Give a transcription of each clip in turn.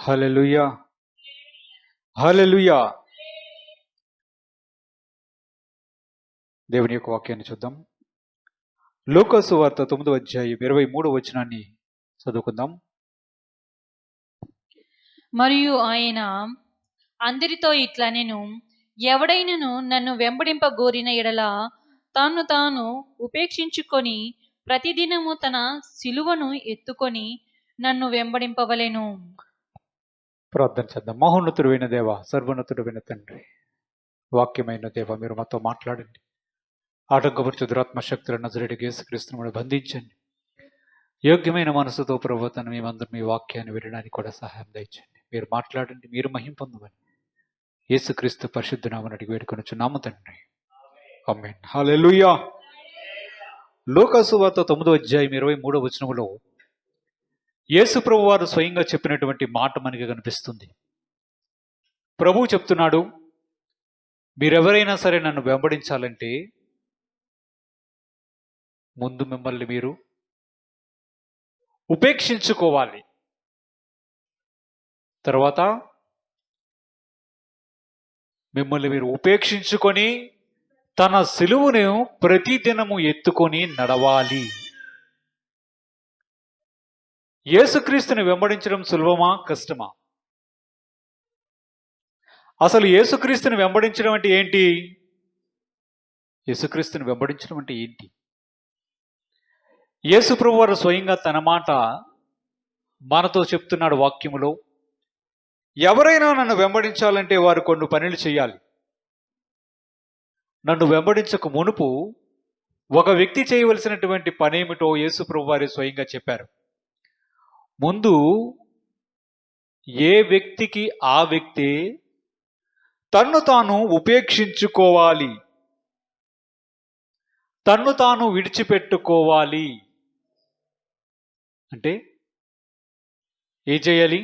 హల్లెలూయా, హల్లెలూయా. దేవుని యొక్క వాక్యాన్ని చూద్దాం. లూకా సువార్త 9వ అధ్యాయం 23వ వచనాన్ని చదువుకుందాం. మరియు ఆయన అందరితో ఇట్లా నేను ఎవడైనను నన్ను వెంబడింపగోరిన ఎడల తాను ఉపేక్షించుకొని ప్రతిదినము తన సిలువను ఎత్తుకొని నన్ను వెంబడింపవలెను. ప్రార్థన చేద్దాం. మహోన్నతుడైన దేవ, సర్వోన్నతుడైన తండ్రి, వాక్యమైన దేవ, మీరు మాతో మాట్లాడండి. ఆటంకపరచు దురాత్మ శక్తుల నజరేయుడైన యేసుక్రీస్తును బంధించండి. యోగ్యమైన మనసుతో ప్రభుత్వం మేమందరం మీ వాక్యాన్ని వినడానికి కూడా సహాయం దయచండి. మీరు మాట్లాడండి, మీరు మహిమ పొందమని యేసుక్రీస్తు పరిశుద్ధ నామమున అడిగి వేడుకొనుచున్నాము తండ్రి, ఆమేన్. హల్లెలూయా. లూకా సువార్త 9వ అధ్యాయం 23వ వచనములో యేసు ప్రభు వారు స్వయంగా చెప్పినటువంటి మాట మనకి కనిపిస్తుంది. ప్రభువు చెప్తున్నాడు, మీరెవరైనా సరే నన్ను వెంబడించాలంటే ముందు మిమ్మల్ని మీరు ఉపేక్షించుకోవాలి. తర్వాత మిమ్మల్ని మీరు ఉపేక్షించుకొని తన సిలువను ప్రతిదినము ఎత్తుకొని నడవాలి. యేసుక్రీస్తుని వెంబడించడం సులభమా, కష్టమా? అసలు యేసుక్రీస్తుని వెంబడించడం అంటే ఏంటి? యేసుక్రీస్తుని వెంబడించడం అంటే ఏంటి? యేసు ప్రభువు వారు స్వయంగా తన మాట మనతో చెప్తున్నాడు వాక్యములో. ఎవరైనా నన్ను వెంబడించాలంటే వారు కొన్ని పనులు చేయాలి. నన్ను వెంబడించక మునుపు ఒక వ్యక్తి చేయవలసినటువంటి పనేమిటో యేసు ప్రభు వారు స్వయంగా చెప్పారు. ముందు ఏ వ్యక్తికి ఆ వ్యక్తి తన్ను తాను ఉపేక్షించుకోవాలి, తన్ను తాను విడిచిపెట్టుకోవాలి. అంటే ఏం చేయాలి?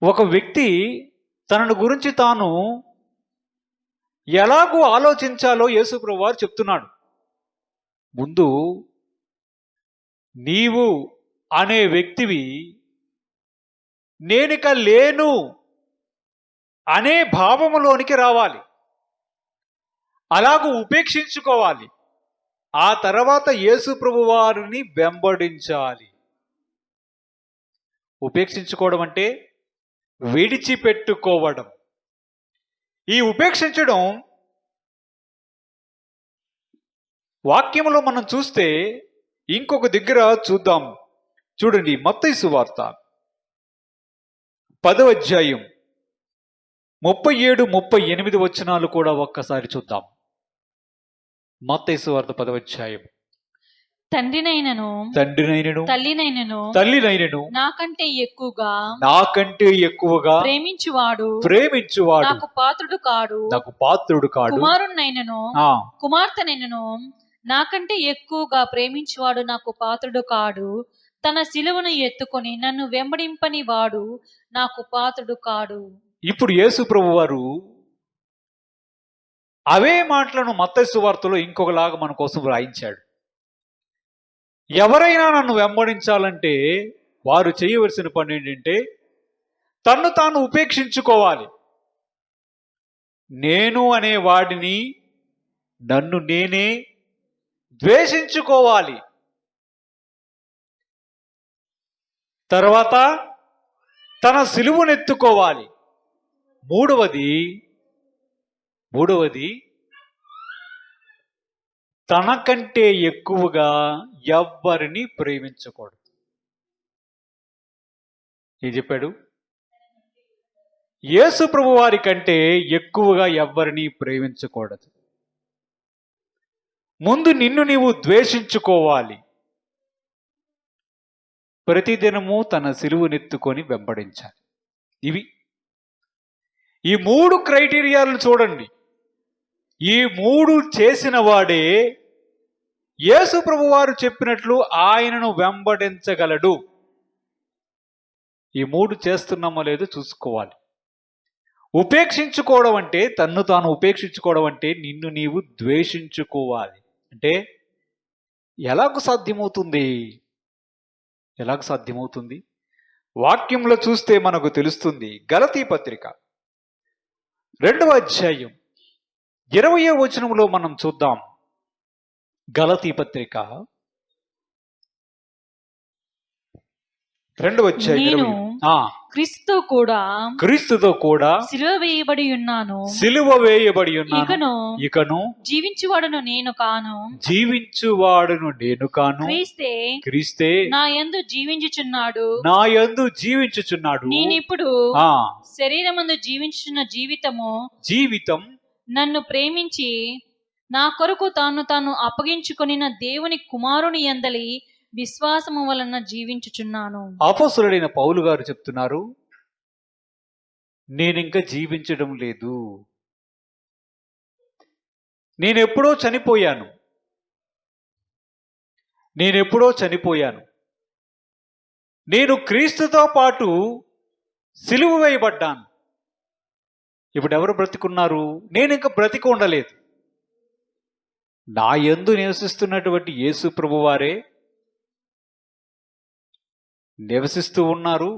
ఒక వ్యక్తి తనను గురించి తాను ఎలాగూ ఆలోచించాలో యేసు ప్రభువు వారు చెప్తున్నాడు. ముందు నీవు అనే వ్యక్తివి నేనిక లేను అనే భావములోనికి రావాలి. అలాగూ ఉపేక్షించుకోవాలి. ఆ తర్వాత యేసు ప్రభువు వారిని వెంబడించాలి. ఉపేక్షించుకోవడం అంటే విడిచిపెట్టుకోవడం. ఈ ఉపేక్షించడం వాక్యములో మనం చూస్తే ఇంకొక దగ్గర చూద్దాం. చూడండి, మత్తయి సువార్త 10వ అధ్యాయం 37, 38 వచనాలు కూడా ఒక్కసారి చూద్దాం. మత్తయి సువార్త 10వ అధ్యాయం. తండ్రినైనను తల్లినైనను నాకంటే ఎక్కువగా ప్రేమించువాడు నాకు పాత్రుడు కాడు. కుమార్తెనైనను నాకంటే ఎక్కువగా ప్రేమించువాడు నాకు పాత్రుడు కాడు. తన సిలువను ఎత్తుకొని నన్ను వెంబడింపని వాడు నాకు పాత్రుడు కాడు. ఇప్పుడు యేసు ప్రభు వారు అవే మాటలను మత్తయి సువార్తలో ఇంకొకలాగా మన కోసం రాయించాడు. ఎవరైనా నన్ను వెంబడించాలంటే వారు చేయవలసిన పని ఏంటంటే తన్ను తాను ఉపేక్షించుకోవాలి. నేను అనే వాడిని, నన్ను నేనే ద్వేషించుకోవాలి. తర్వాత తన సిలువనెత్తుకోవాలి. మూడవది తనకంటే ఎక్కువగా ఎవ్వరిని ప్రేమించకూడదు. ఏం చెప్పాడు? యేసు ప్రభు వారి కంటే ఎక్కువగా ఎవ్వరిని ప్రేమించకూడదు. ముందు నిన్ను నీవు ద్వేషించుకోవాలి. ప్రతిదినము తన సిలువనెత్తుకొని వెంబడించాలి. ఈ 3 క్రైటీరియాలను చూడండి. ఈ 3 చేసిన వాడే యేసు ప్రభు వారు చెప్పినట్లు ఆయనను వెంబడించగలడు. ఈ 3 చేస్తున్నామో లేదో చూసుకోవాలి. ఉపేక్షించుకోవడం అంటే, తన్ను తాను ఉపేక్షించుకోవడం అంటే నిన్ను నీవు ద్వేషించుకోవాలి. అంటే ఎలాగ సాధ్యమవుతుంది? వాక్యంలో చూస్తే మనకు తెలుస్తుంది. గలతీ పత్రిక 2వ అధ్యాయం 20వ వచనంలో మనం చూద్దాం. గలతీ పత్రిక 2వ అధ్యాయం నేను 20. క్రీస్తుతో కూడా సిలువ వేయబడి ఉన్నాను. సిలువ వేయబడి ఉన్నాను. ఇకను జీవించువాడును నేను కాను, జీవించువాడును నేను కాను, క్రీస్తే నా యందు జీవించుచున్నాడు. నేనిప్పుడు శరీరమందు జీవించుచున్న జీవితం నన్ను ప్రేమించి నా కొరకు తాను అప్పగించుకొనిన దేవుని కుమారుని యందలి విశ్వాసము వలన జీవించుచున్నాను. అపోస్తలుడైన పౌలు గారు చెప్తున్నారు, నేనింకా జీవించడం లేదు, నేనెప్పుడో చనిపోయాను. నేను క్రీస్తుతో పాటు సిలువ వేయబడ్డాను. ఇప్పుడు ఎవరు బ్రతికున్నారు? నేను ఇంకా బ్రతికి ఉండలేదు. నా యందు నివసిస్తున్నటువంటి యేసు ప్రభువారే నివసిస్తూ ఉన్నారు.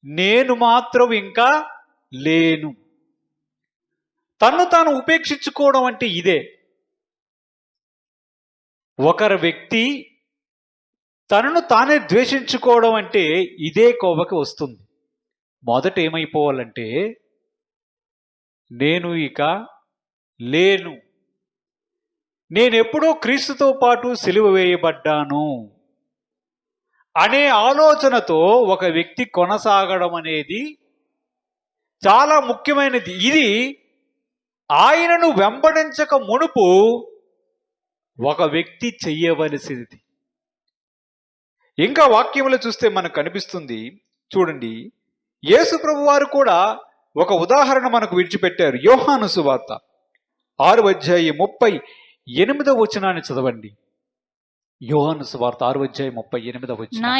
నేను మాత్రం ఇంకా లేను. తన్ను తాను ఉపేక్షించుకోవడం అంటే ఇదే. ఒకరి వ్యక్తి తనను తానే ద్వేషించుకోవడం అంటే ఇదే కోవకి వస్తుంది. మొదట ఏమైపోవాలంటే, నేను ఇక లేను, నేనెప్పుడో క్రీస్తుతో పాటు సిలువ వేయబడ్డాను అనే ఆలోచనతో ఒక వ్యక్తి కొనసాగడం అనేది చాలా ముఖ్యమైనది. ఇది ఆయనను వెంబడించక మునుపు ఒక వ్యక్తి చెయ్యవలసినది. ఇంకా వాక్యములు చూస్తే మనకు కనిపిస్తుంది. చూడండి, యేసు ప్రభువారు కూడా ఒక ఉదాహరణ మనకు విడిచిపెట్టారు. యోహాను సువార్త 6వ అధ్యాయం 38వ వచనాన్ని చదవండి. యోహాను సువార్త 6వ అధ్యాయం 38వ వచనం. నా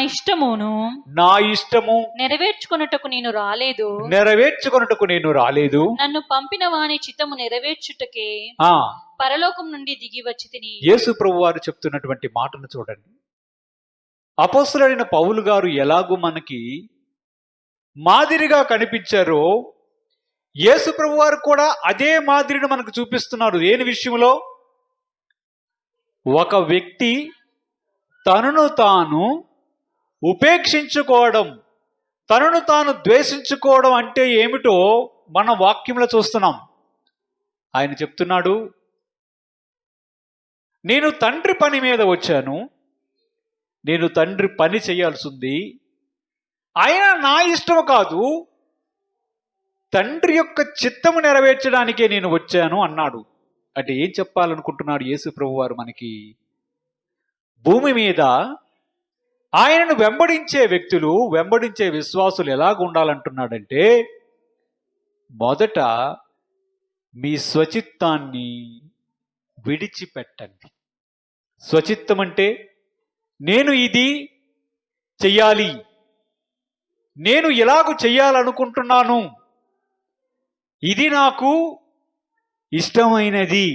ఇష్టము నెరవేర్చుకొనుటకు నేను రాలేదు, నన్ను పంపిన వాని చిత్తము నెరవేర్చుటకే పరలోకం నుండి దిగి వచ్చి తిని. యేసు ప్రభువారు చెప్తున్నటువంటి మాటను చూడండి. అపోస్తలుడైన పౌలు గారు ఎలాగూ మనకి మాదిరిగా కనిపించారో, యేసు ప్రభువారు కూడా అదే మాదిరిని మనకు చూపిస్తున్నారు. దేని విషయంలో? ఒక వ్యక్తి తనను తాను ఉపేక్షించుకోవడం, తనను తాను ద్వేషించుకోవడం అంటే ఏమిటో మనం వాక్యంలో చూస్తున్నాం. ఆయన చెప్తున్నాడు, నేను తండ్రి పని మీద వచ్చాను, నేను తండ్రి పని చేయాల్సి ఉంది, అయినా నా ఇష్టం కాదు, తండ్రి యొక్క చిత్తము నెరవేర్చడానికే నేను వచ్చాను అన్నాడు. అంటే ఏం చెప్పాలనుకుంటున్నాడు యేసు ప్రభువారు మనకి? భూమి మీద ఆయనను వెంబడించే వ్యక్తులు, వెంబడించే విశ్వాసులు ఎలాగ ఉండాలంటున్నాడంటే, మొదట మీ స్వచిత్తాన్ని విడిచిపెట్టండి. స్వచిత్తం అంటే నేను ఇది చెయ్యాలి, నేను ఇలాగ చెయ్యాలనుకుంటున్నాను, ఇది నాకు ఇష్టమైనది,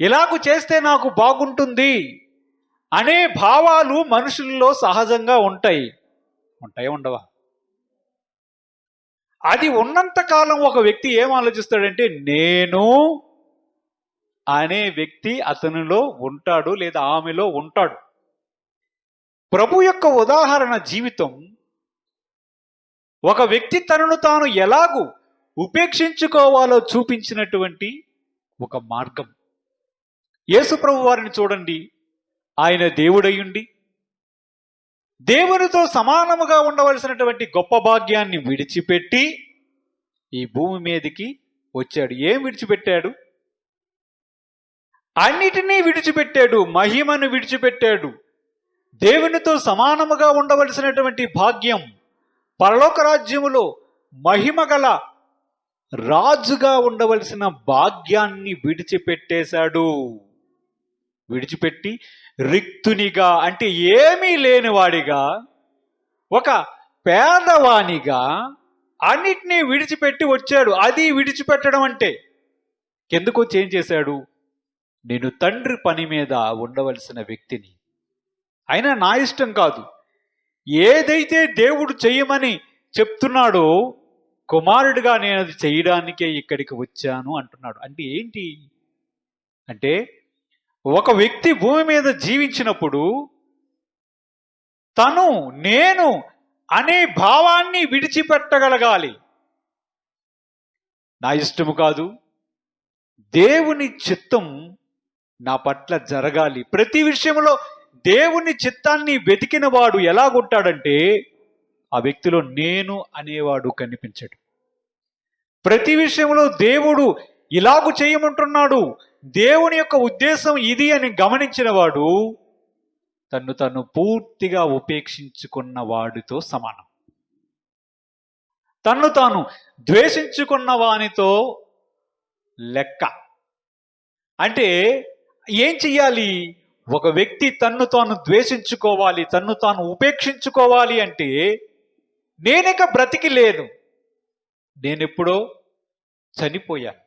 ఇలాగ చేస్తే నాకు బాగుంటుంది అనే భావాలు మనుషుల్లో సహజంగా ఉంటాయి. ఉండవా? అది ఉన్నంత కాలం ఒక వ్యక్తి ఏం ఆలోచిస్తాడంటే, నేను అనే వ్యక్తి అతనిలో ఉంటాడు లేదా ఆమెలో ఉంటాడు. ప్రభు యొక్క ఉదాహరణ జీవితం ఒక వ్యక్తి తనను తాను ఎలాగూ ఉపేక్షించుకోవాలో చూపించినటువంటి ఒక మార్గం. యేసు ప్రభు వారిని చూడండి. ఆయన దేవుడయ్యుండి దేవునితో సమానముగా ఉండవలసినటువంటి గొప్ప భాగ్యాన్ని విడిచిపెట్టి ఈ భూమి మీదకి వచ్చాడు. ఏం విడిచిపెట్టాడు? అన్నిటినీ విడిచిపెట్టాడు. మహిమను విడిచిపెట్టాడు. దేవునితో సమానముగా ఉండవలసినటువంటి భాగ్యం, పరలోక రాజ్యములో మహిమగల రాజుగా ఉండవలసిన భాగ్యాన్ని విడిచిపెట్టేశాడు. విడిచిపెట్టి రిక్తునిగా, అంటే ఏమీ లేనివాడిగా, ఒక పేదవానిగా అన్నిటినీ విడిచిపెట్టి వచ్చాడు. అది విడిచిపెట్టడం అంటే. ఎందుకు వచ్చి ఏం చేశాడు? నేను తండ్రి పని మీద ఉండవలసిన వ్యక్తిని, అయినా నా ఇష్టం కాదు, ఏదైతే దేవుడు చెయ్యమని చెప్తున్నాడో కుమారుడిగా నేను అది చేయడానికే ఇక్కడికి వచ్చాను అంటున్నాడు. అంటే ఏంటి అంటే, ఒక వ్యక్తి భూమి మీద జీవించినప్పుడు తను నేను అనే భావాన్ని విడిచిపెట్టగలగాలి. నా ఇష్టము కాదు, దేవుని చిత్తం నా పట్ల జరగాలి. ప్రతి విషయంలో దేవుని చిత్తాన్ని వెతికిన వాడు ఎలాగుంటాడంటే, ఆ వ్యక్తిలో నేను అనేవాడు కనిపించడు. ప్రతి విషయంలో దేవుడు ఇలాగు చేయమంటున్నాడు, దేవుని యొక్క ఉద్దేశం ఇది అని గమనించిన వాడు తన్ను తను పూర్తిగా ఉపేక్షించుకున్న వాడితో సమానం. తన్ను తాను ద్వేషించుకున్న వానితో లెక్క. అంటే ఏం చెయ్యాలి? ఒక వ్యక్తి తన్ను తాను ద్వేషించుకోవాలి, తన్ను తాను ఉపేక్షించుకోవాలి అంటే, నేనిక బ్రతికి లేను, నేనెప్పుడో చనిపోయాను.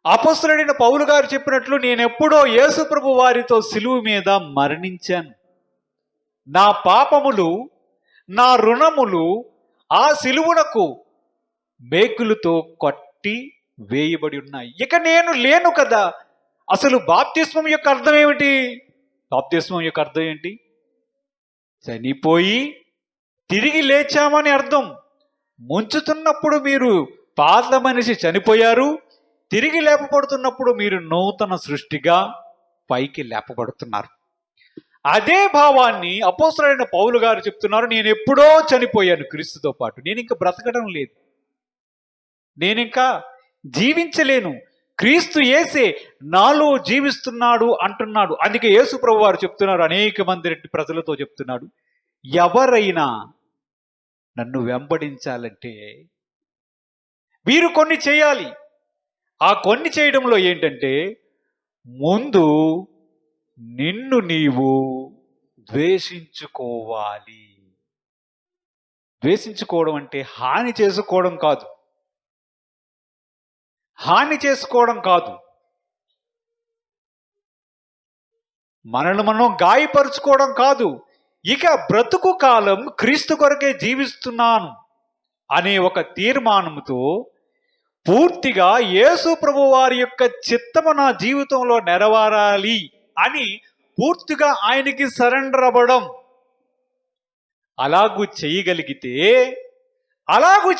అపొస్తలుడైన పౌలు గారు చెప్పినట్లు, నేనెప్పుడో యేసు ప్రభు వారితో సిలువ మీద మరణించాను. నా పాపములు, నా రుణములు ఆ సిలువునకు మేకులతో కొట్టి వేయబడి ఉన్నాయి. ఇక నేను లేను కదా. అసలు బాప్తిస్మం యొక్క అర్థం ఏమిటి? బాప్తిస్మం యొక్క అర్థం ఏంటి? చనిపోయి తిరిగి లేచామని అర్థం. ముంచుతున్నప్పుడు మీరు పాత మనిషి చనిపోయారు, తిరిగి లేపబడుతున్నప్పుడు మీరు నూతన సృష్టిగా పైకి లేపబడుతున్నారు. అదే భావాన్ని అపోస్తలుడైన పౌలు గారు చెప్తున్నారు. నేను ఎప్పుడో చనిపోయాను క్రీస్తుతో పాటు, నేను ఇంకా బ్రతకడం లేదు, నేనింకా జీవించలేను, క్రీస్తు యేసే నాలో జీవిస్తున్నాడు అంటున్నాడు. అందుకే యేసు ప్రభు వారు చెప్తున్నారు, అనేక మంది ప్రజలతో చెప్తున్నాడు, ఎవరైనా నన్ను వెంబడించాలంటే వీరు కొన్ని చేయాలి. ఆ కొన్ని చేయడంలో ఏంటంటే, ముందు నిన్ను నీవు ద్వేషించుకోవాలి. ద్వేషించుకోవడం అంటే హాని చేసుకోవడం కాదు, హాని చేసుకోవడం కాదు, మనల్ని మనం గాయపరుచుకోవడం కాదు. ఇక బ్రతుకు కాలం క్రీస్తు కొరకే జీవిస్తున్నాను అనే ఒక తీర్మానంతో పూర్తిగా యేసు ప్రభు వారి యొక్క చిత్తము నా జీవితంలో నెరవేరాలి అని పూర్తిగా ఆయనకి సరెండర్ అవ్వడం. అలాగూ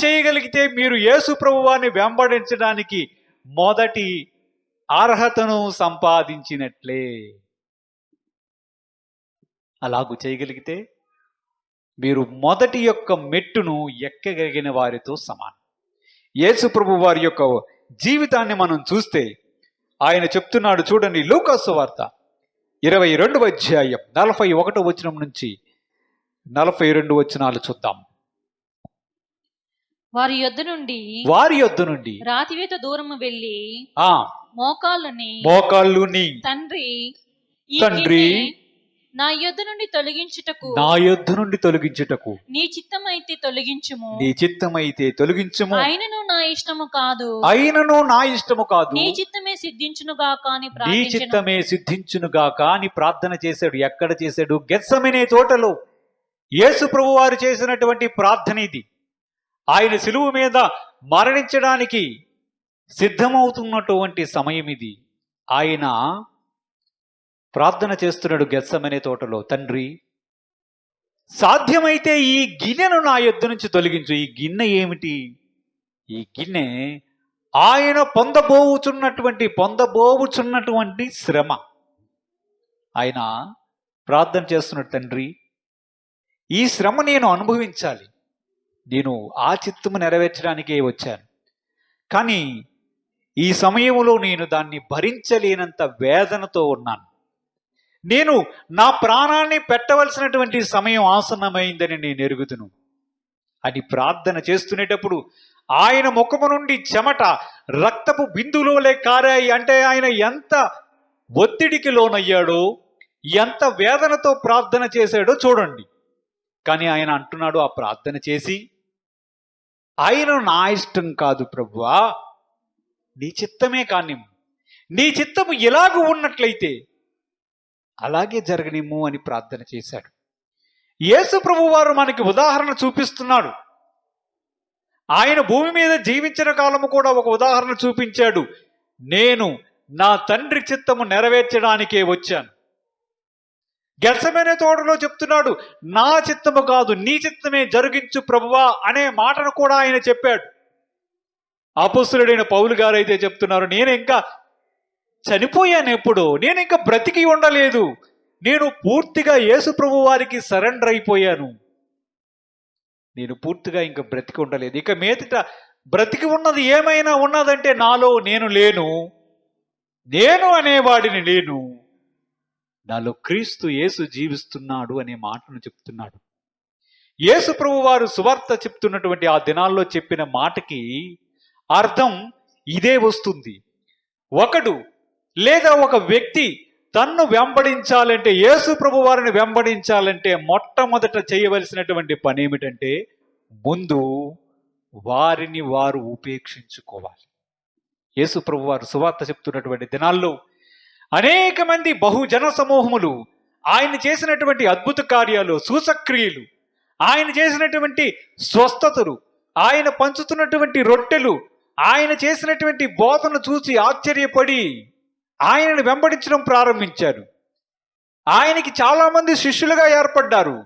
చేయగలిగితే మీరు యేసు ప్రభువాన్ని వెంబడించడానికి మొదటి అర్హతను సంపాదించినట్లే. అలాగూ చేయగలిగితే మీరు మొదటి యొక్క మెట్టును ఎక్కగలిగిన వారితో సమానం. యేసు ప్రభు వారి యొక్క జీవితాన్ని మనం చూస్తే ఆయన చెప్తున్నాడు చూడండి, లూకాసు వార్త 22వ అధ్యాయం 41వ వచనం నుంచి 42 వచనాలు చూద్దాం. వారి యొద్ద నుండి రాతివేత దూరము వెళ్ళి మోకాళ్ళుని తండ్రి నా యొద్ద నుండి తొలగించుటకు నీ చిత్తమైతే తొలగించుము, అయినను నా ఇష్టము కాదు నీ చిత్తమే సిద్ధించునుగాక అని ప్రార్థన చేశాడు. ఎక్కడ చేశాడు? గెత్సెమనే తోటలో. యేసు ప్రభు వారు చేసినటువంటి ప్రార్థన ఇది. ఆయన సిలువ మీద మరణించడానికి సిద్ధమవుతున్నటువంటి సమయం ఇది. ఆయన ప్రార్థన చేస్తున్నాడు గెత్సెమనే తోటలో, తండ్రి సాధ్యమైతే ఈ గిన్నెను నా యొద్ద నుంచి తొలగించు. ఈ గిన్నె ఏమిటి? ఈ గిన్నె ఆయన పొందబోచున్నటువంటి శ్రమ. ఆయన ప్రార్థన చేస్తున్నాడు, తండ్రి ఈ శ్రమ నేను అనుభవించాలి, నేను ఆ చిత్తము నెరవేర్చడానికే వచ్చాను, కానీ ఈ సమయంలో నేను దాన్ని భరించలేనంత వేదనతో ఉన్నాను, నేను నా ప్రాణాన్ని పెట్టవలసినటువంటి సమయం ఆసన్నమైందని నేను ఎరుగుదును అని ప్రార్థన చేస్తునేటప్పుడు ఆయన ముఖము నుండి చెమట రక్తపు బిందువులే కారాయి. అంటే ఆయన ఎంత ఒత్తిడికి లోనయ్యాడో, ఎంత వేదనతో ప్రార్థన చేశాడో చూడండి. కానీ ఆయన అంటున్నాడు ఆ ప్రార్థన చేసి, ఆయన నా ఇష్టం కాదు ప్రభువా, నీ చిత్తమే కాని, నీ చిత్తము ఎలాగూ ఉన్నట్లయితే అలాగే జరగనిమ్ము అని ప్రార్థన చేశాడు. యేసు ప్రభు వారు మనకి ఉదాహరణ చూపిస్తున్నాడు. ఆయన భూమి మీద జీవించిన కాలము కూడా ఒక ఉదాహరణ చూపించాడు. నేను నా తండ్రి చిత్తము నెరవేర్చడానికే వచ్చాను. గెత్సెమనే తోటలో చెప్తున్నాడు, నా చిత్తము కాదు నీ చిత్తమే జరిగించు ప్రభువా అనే మాటను కూడా ఆయన చెప్పాడు. అపొస్తలుడైన పౌలు గారు అయితే చెప్తున్నారు, నేను ఇంకా చనిపోయాను, ఎప్పుడు నేను ఇంకా బ్రతికి ఉండలేదు, నేను పూర్తిగా యేసు ప్రభు వారికి సరెండర్ అయిపోయాను, నేను పూర్తిగా ఇంకా బ్రతికి ఉండలేదు, ఇక మీదట బ్రతికి ఉన్నది ఏమైనా ఉన్నదంటే నాలో నేను లేను, నేను అనేవాడిని లేను, నాలో క్రీస్తు యేసు జీవిస్తున్నాడు అనే మాటను చెప్తున్నాడు. యేసు ప్రభు వారు సువార్త చెప్తున్నటువంటి ఆ దినాల్లో చెప్పిన మాటకి అర్థం ఇదే వస్తుంది. ఒకడు లేదా ఒక వ్యక్తి తన్ను వెంబడించాలంటే, యేసు ప్రభు వారిని వెంబడించాలంటే మొట్టమొదట చేయవలసినటువంటి పని ఏమిటంటే ముందు వారిని వారు ఉపేక్షించుకోవాలి. యేసు ప్రభు వారు సువార్త చెప్తున్నటువంటి దినాల్లో అనేక మంది బహుజన సమూహములు ఆయన చేసినటువంటి అద్భుత కార్యాలు, సూచక్రియలు, ఆయన చేసినటువంటి స్వస్థతలు, ఆయన పంచుతున్నటువంటి రొట్టెలు, ఆయన చేసినటువంటి బోధన చూసి ఆశ్చర్యపడి ఆయనను వెంబడించడం ప్రారంభించారు. ఆయనకి చాలా మంది శిష్యులుగా ఏర్పడ్డారు.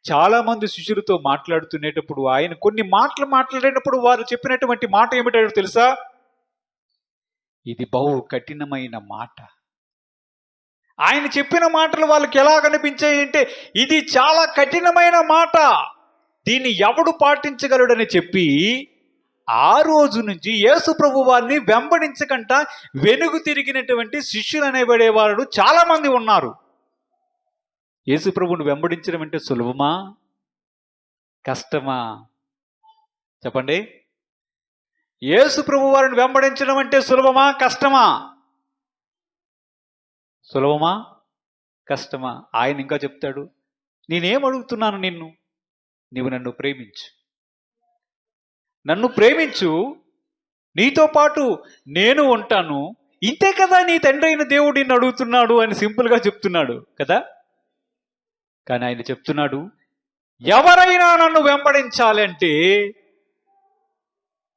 చాలా మంది శిష్యులతో మాట్లాడుతునేటప్పుడు ఆయన కొన్ని మాటలు మాట్లాడేటప్పుడు వారు చెప్పినటువంటి మాట ఏమిటో తెలుసా? ఇది బహు కఠినమైన మాట. ఆయన చెప్పిన మాటలు వాళ్ళకి ఎలా కనిపించాయంటే, ఇది చాలా కఠినమైన మాట, దీన్ని ఎవడు పాటించగలడని చెప్పి ఆ రోజు నుంచి యేసు ప్రభు వారిని వెంబడించకుండా వెనుగు తిరిగినటువంటి శిష్యులు అనేబడేవారు చాలా మంది ఉన్నారు. యేసు ప్రభువుని వెంబడించడం అంటే సులభమా కష్టమా చెప్పండి? యేసు ప్రభు వారిని వెంబడించడం అంటే సులభమా కష్టమా? సులభమా కష్టమా? ఆయన ఇంకా చెప్తాడు, నేనేం అడుగుతున్నాను నిన్ను, నీవు నన్ను ప్రేమించు, నన్ను ప్రేమించు, నీతో పాటు నేను ఉంటాను, ఇంతే కదా నీ తండ్రి అయిన దేవుడు నిన్ను అడుగుతున్నాడు అని సింపుల్గా చెప్తున్నాడు కదా. కానీ ఆయన చెప్తున్నాడు, ఎవరైనా నన్ను వెంబడించాలంటే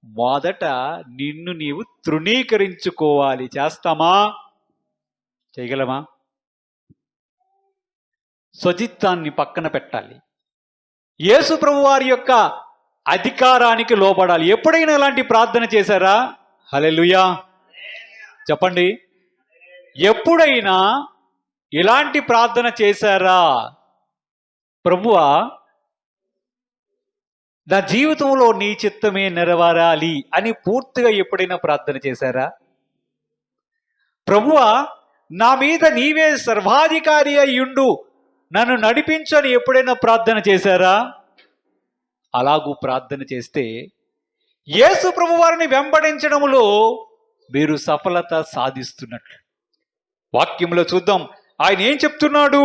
మొదట నిన్ను నీవు తృణీకరించుకోవాలి. చేస్తామా? చేయగలమా? స్వచిత్తాన్ని పక్కన పెట్టాలి. యేసు ప్రభు వారి యొక్క అధికారానికి లోబడాలి. ఎప్పుడైనా ఇలాంటి ప్రార్థన చేశారా? హల్లెలూయా చెప్పండి. ఎప్పుడైనా ఇలాంటి ప్రార్థన చేశారా? ప్రభువా, నా జీవితంలో నీ చిత్తమే నెరవేరాలి అని పూర్తిగా ఎప్పుడైనా ప్రార్థన చేశారా? ప్రభువా, నా మీద నీవే సర్వాధికారి అయ్యుండు, నన్ను నడిపించని ఎప్పుడైనా ప్రార్థన చేశారా? అలాగూ ప్రార్థన చేస్తే యేసు ప్రభు వారిని వెంబడించడంలో మీరు సఫలత సాధిస్తున్నట్లు. వాక్యంలో చూద్దాం, ఆయన ఏం చెప్తున్నాడు?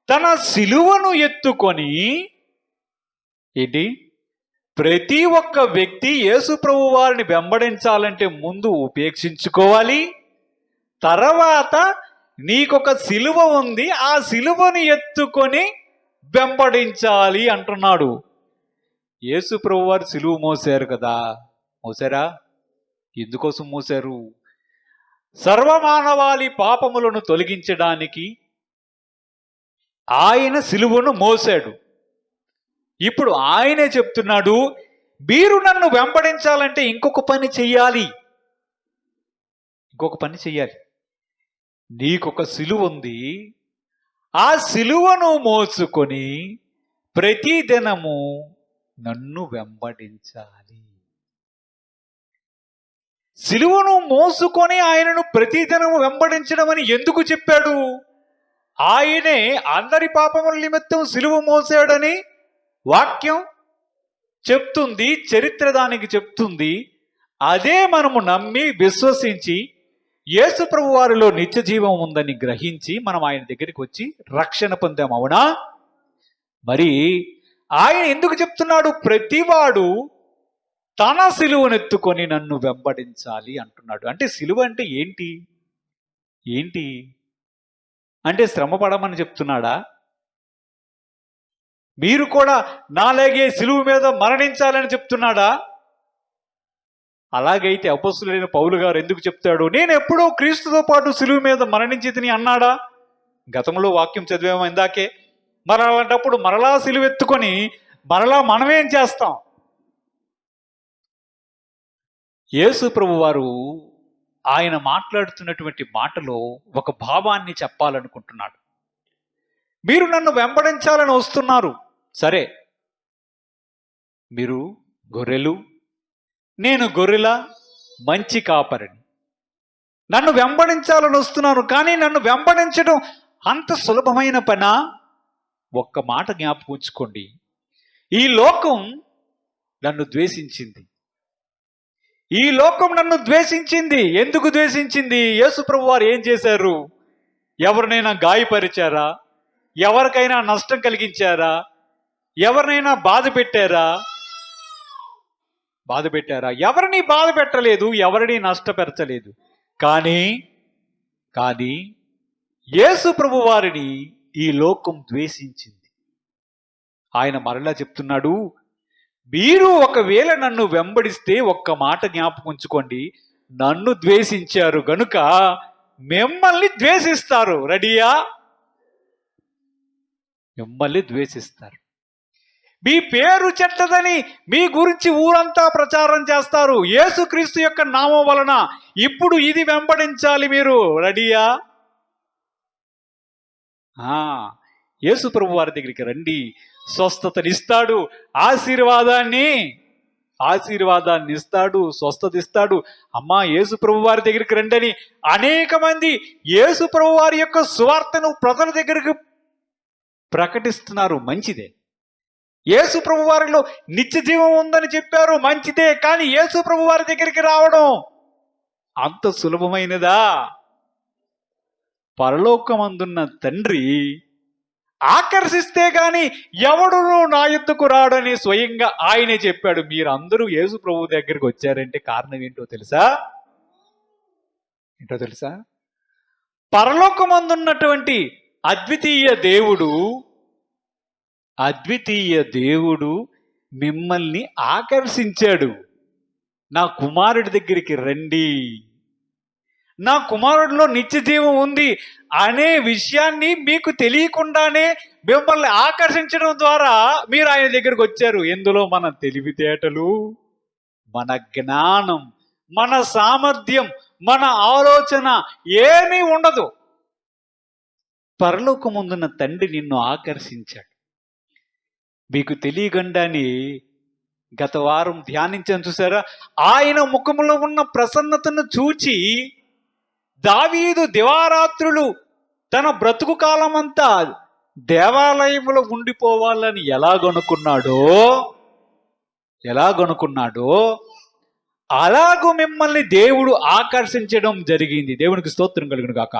తన సిలువను ఎత్తుకొని, ఏంటి, ప్రతి ఒక్క వ్యక్తి యేసు ప్రభు వారిని వెంబడించాలంటే ముందు ఉపేక్షించుకోవాలి, తర్వాత నీకొక సిలువ ఉంది, ఆ సిలువను ఎత్తుకొని వెంబడించాలి అంటున్నాడు. యేసు ప్రభు వారు సిలువ మోసారు కదా, మోసారా? ఎందుకోసం మోసారు? సర్వమానవాళి పాపములను తొలగించడానికి ఆయన సిలువను మోసాడు. ఇప్పుడు ఆయనే చెప్తున్నాడు, మీరు నన్ను వెంబడించాలంటే ఇంకొక పని చెయ్యాలి, ఇంకొక పని చెయ్యాలి. నీకొక సిలువ ఉంది, ఆ సిలువను మోసుకొని ప్రతి దినము నన్ను వెంబడించాలి. సిలువను మోసుకొని ఆయనను ప్రతిదినము వెంబడించడం అని ఎందుకు చెప్పాడు? ఆయనే అందరి పాపముల నిమిత్తం సిలువ మోసాడని వాక్యం చెప్తుంది, చరిత్ర దానికి చెప్తుంది. అదే మనము నమ్మి విశ్వసించి యేసు ప్రభు వారిలో నిత్య జీవం ఉందని గ్రహించి మనం ఆయన దగ్గరికి వచ్చి రక్షణ పొందాం, అవునా? మరి ఆయన ఎందుకు చెప్తున్నాడు ప్రతివాడు తన సిలువనెత్తుకొని నన్ను వెంబడించాలి అంటున్నాడు? అంటే సిలువ అంటే ఏంటి? ఏంటి అంటే శ్రమ పడమని చెప్తున్నాడా? మీరు కూడా నాలాగే సిలువ మీద మరణించాలని చెప్తున్నాడా? అలాగైతే అపొస్తలుడైన పౌలు గారు ఎందుకు చెప్తాడు, నేను ఎప్పుడో క్రీస్తుతో పాటు సిలువ మీద మరణించి తిని అన్నాడా? గతంలో వాక్యం చదివాము ఇందాకే. మరి అలాంటప్పుడు మరలా సిలువెత్తుకొని మరలా మనమేం చేస్తాం? యేసు ప్రభు వారు ఆయన మాట్లాడుతున్నటువంటి మాటలో ఒక భావాన్ని చెప్పాలనుకుంటున్నాడు. మీరు నన్ను వెంబడించాలని వస్తున్నారు, సరే, మీరు గొర్రెలు, నేను గొర్రెల మంచి కాపరిని. నన్ను వెంబడించాలని వస్తున్నాను, కానీ నన్ను వెంబడించడం అంత సులభమైన పనా? ఒక్క మాట జ్ఞాపకం ఉంచుకోండి, ఈ లోకం నన్ను ద్వేషించింది. ఈ లోకం నన్ను ద్వేషించింది. ఎందుకు ద్వేషించింది? యేసు ప్రభు వారు ఏం చేశారు? ఎవరినైనా గాయపరిచారా? ఎవరికైనా నష్టం కలిగించారా? ఎవరినైనా బాధ పెట్టారా? ఎవరిని బాధ పెట్టలేదు, ఎవరిని నష్టపెరచలేదు. కానీ యేసు ప్రభు వారిని ఈ లోకం ద్వేషించింది. ఆయన మరలా చెప్తున్నాడు, మీరు ఒకవేళ నన్ను వెంబడిస్తే ఒక్క మాట జ్ఞాపకం ఉంచుకోండి, నన్ను ద్వేషించారు గనుక మిమ్మల్ని ద్వేషిస్తారు. రెడీయా? మిమ్మల్ని ద్వేషిస్తారు. మీ పేరు చెడ్డదని మీ గురించి ఊరంతా ప్రచారం చేస్తారు. యేసుక్రీస్తు యొక్క నామం వలన ఇప్పుడు ఇది వెంబడించాలి మీరు. రెడీయా? యేసు ప్రభు వారి దగ్గరికి రండి, స్వస్థతనిస్తాడు, ఆశీర్వాదాన్ని ఇస్తాడు, స్వస్థత ఇస్తాడు. అమ్మా, యేసు ప్రభు వారి దగ్గరికి రండి అని అనేక మంది యేసు ప్రభు వారి యొక్క సువార్తను ప్రజల దగ్గరికి ప్రకటిస్తున్నారు. మంచిదే. యేసు ప్రభు వారిలో నిత్య జీవం ఉందని చెప్పారు. మంచిదే. కానీ యేసు ప్రభు వారి దగ్గరికి రావడం అంత సులభమైనదా? పరలోకమందున్న తండ్రి ఆకర్షిస్తే గాని ఎవడును నా యొద్దకు రాడని స్వయంగా ఆయనే చెప్పాడు. మీరందరూ యేసు ప్రభు దగ్గరికి వచ్చారంటే కారణం ఏంటో తెలుసా? పరలోకమందున్నటువంటి అద్వితీయ దేవుడు మిమ్మల్ని ఆకర్షించాడు. నా కుమారుడి దగ్గరికి రండి, నా కుమారుడిలో నిత్య జీవం ఉంది అనే విషయాన్ని మీకు తెలియకుండానే మిమ్మల్ని ఆకర్షించడం ద్వారా మీరు ఆయన దగ్గరికి వచ్చారు. ఎందులో మన తెలివితేటలు, మన జ్ఞానం, మన సామర్థ్యం, మన ఆలోచన ఏమీ ఉండదు. పరలోకమందున్న తండ్రి నిన్ను ఆకర్షించాడు. మీకు తెలియకుండానే గత వారం ధ్యానించాను, చూసారా? ఆయన ముఖంలో ఉన్న ప్రసన్నతను చూచి దావీదు దివారాత్రులు తన బ్రతుకు కాలం అంతా దేవాలయంలో ఉండిపోవాలని ఎలాగనుకున్నాడో అలాగూ మిమ్మల్ని దేవుడు ఆకర్షించడం జరిగింది. దేవునికి స్తోత్రం కలుగును గాక.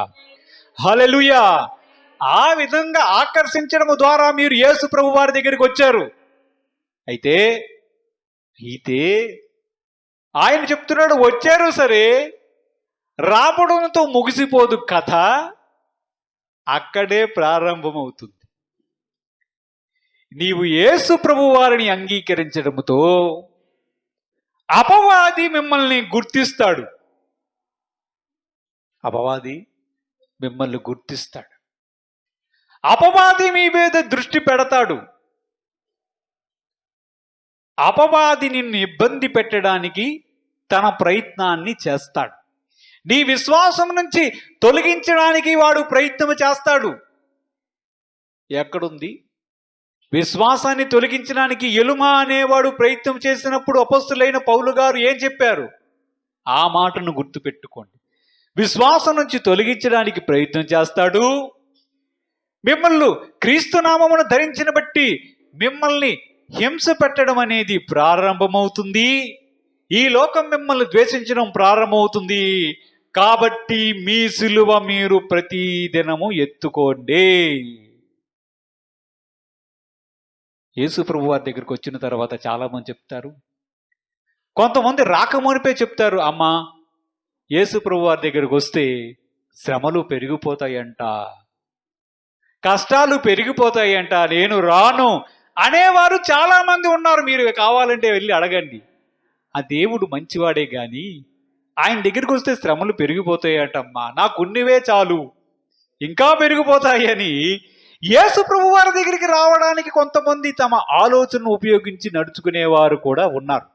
హల్లెలూయా. ఆ విధంగా ఆకర్షించడం ద్వారా మీరు యేసు ప్రభు వారి దగ్గరికి వచ్చారు. అయితే ఆయన చెప్తున్నాడు, వచ్చారు సరే, రాబడంతో ముగిసిపోదు కథ, అక్కడే ప్రారంభమవుతుంది. నీవు యేసు ప్రభు వారిని అంగీకరించడంతో అపవాది మిమ్మల్ని గుర్తిస్తాడు. అపవాది మీ మీద దృష్టి పెడతాడు. అపవాది నిన్ను ఇబ్బంది పెట్టడానికి తన ప్రయత్నాన్ని చేస్తాడు. నీ విశ్వాసం నుంచి తొలగించడానికి వాడు ప్రయత్నం చేస్తాడు. ఎక్కడుంది? విశ్వాసాన్ని తొలగించడానికి ఎలుమా అనేవాడు ప్రయత్నం చేసినప్పుడు అపొస్తలుడైన పౌలు గారు ఏం చెప్పారు? ఆ మాటను గుర్తుపెట్టుకోండి. విశ్వాసం నుంచి తొలగించడానికి ప్రయత్నం చేస్తాడు. మిమ్మల్ని క్రీస్తు నామమును ధరించిన బట్టి మిమ్మల్ని హింస పెట్టడం అనేది ప్రారంభమవుతుంది. ఈ లోకం మిమ్మల్ని ద్వేషించడం ప్రారంభమవుతుంది. కాబట్టి మీ సిలువ మీరు ప్రతి దినము ఎత్తుకోండి. యేసు ప్రభు వారి దగ్గరికి వచ్చిన తర్వాత చాలా మంది చెప్తారు, కొంతమంది రాకమునిపే చెప్తారు, అమ్మా యేసు ప్రభు వారి దగ్గరికి వస్తే శ్రమలు పెరిగిపోతాయంట, కష్టాలు పెరిగిపోతాయంట, నేను రాను అనేవారు చాలా మంది ఉన్నారు. మీరు కావాలంటే వెళ్ళి అడగండి. ఆ దేవుడు మంచివాడే గాని ఆయన దగ్గరికి వస్తే శ్రమలు పెరిగిపోతాయటమ్మా, నాకున్నవే చాలు ఇంకా పెరిగిపోతాయి అని యేసు ప్రభు వారి దగ్గరికి రావడానికి కొంతమంది తమ ఆలోచనను ఉపయోగించి నడుచుకునేవారు కూడా ఉన్నారు.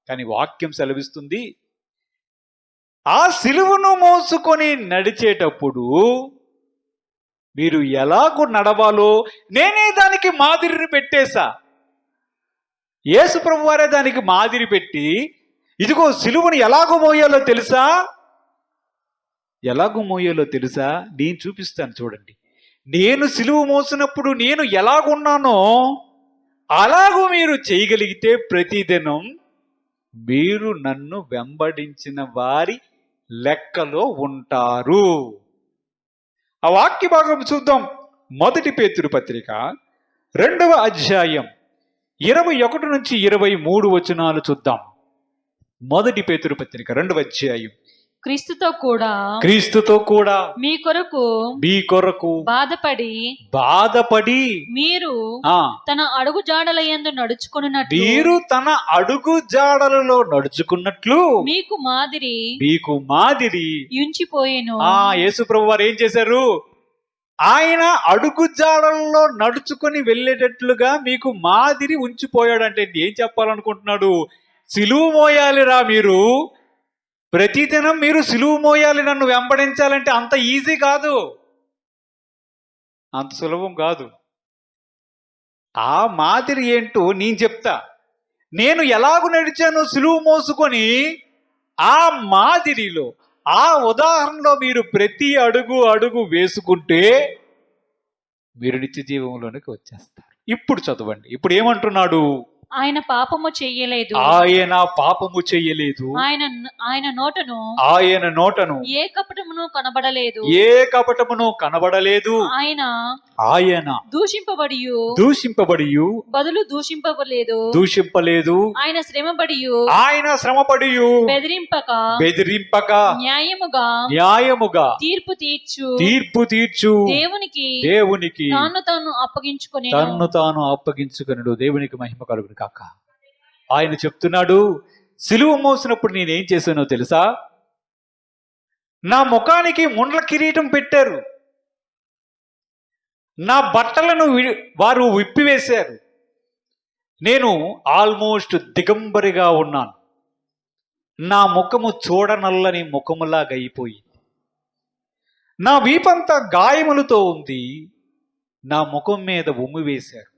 కానీ వాక్యం సెలవిస్తుంది, ఆ సిలువను మోసుకొని నడిచేటప్పుడు మీరు ఎలాగో నడవాలో నేనే దానికి మాదిరిని పెట్టేశా. యేసు ప్రభు వారే దానికి మాదిరి పెట్టి, ఇదిగో సిలువను ఎలాగో మోయాలో తెలుసా, ఎలాగో మోయాలో తెలుసా, నేను చూపిస్తాను చూడండి. నేను సిలువ మోసినప్పుడు నేను ఎలాగున్నానో అలాగూ మీరు చేయగలిగితే ప్రతిదినం మీరు నన్ను వెంబడించిన వారి లెక్కలో ఉంటారు. ఆ వాక్య భాగం చూద్దాం. 1 పేతురు పత్రిక 2వ అధ్యాయం 21 నుంచి 23 వచనాలు చూద్దాం. 1 పేతురు పత్రిక 2వ అధ్యాయం. క్రీస్తుతో కూడా మీ కొరకు బాధపడి మీరు తన అడుగు జాడలయందు నడుచుకున్నట్లు మీకు మాదిరి ఉంచిపోయెను. యేసు ప్రభు వారు ఏం చేశారు? ఆయన అడుగు జాడల్లో నడుచుకొని వెళ్ళేటట్లుగా మీకు మాదిరి ఉంచిపోయాడంటే ఏం చెప్పాలనుకుంటున్నాడు? సిలువ మోయాలిరా మీరు, ప్రతిదినం మీరు సిలువ మోయాలి, నన్ను వెంబడించాలంటే అంత ఈజీ కాదు, అంత సులభం కాదు. ఆ మాదిరి ఏంటో నేను చెప్తా. నేను ఎలాగూ నడిచాను సిలువ మోసుకొని, ఆ మాదిరిలో ఆ ఉదాహరణలో మీరు ప్రతి అడుగు వేసుకుంటే మీరు నిత్య జీవంలోనికి వచ్చేస్తారు. ఇప్పుడు చదవండి. ఇప్పుడు ఏమంటున్నాడు? ఆయన పాపము చెయ్యలేదు, ఆయన నోటను ఏ కపటమును కనబడలేదు. ఆయన దూషింపబడి బదులు దూషింపలేదు. ఆయన శ్రమపడి బెదిరింపక న్యాయముగా తీర్పు తీర్చు దేవునికి తన్ను తాను అప్పగించుకొనుడు. దేవునికి మహిమ కలుగును కాక. ఆయన చెప్తున్నాడు, సిలువ మోసినప్పుడు నేనేం చేశానో తెలుసా? నా ముఖానికి ముండ్ల కిరీటం పెట్టారు, నా బట్టలను వారు విప్పివేశారు, నేను ఆల్మోస్ట్ దిగంబరిగా ఉన్నాను, నా ముఖము చూడనల్లని ముఖములాగా అయిపోయింది, నా వీపంతా గాయములతో ఉంది, నా ముఖం మీద ఉమ్మి వేశారు,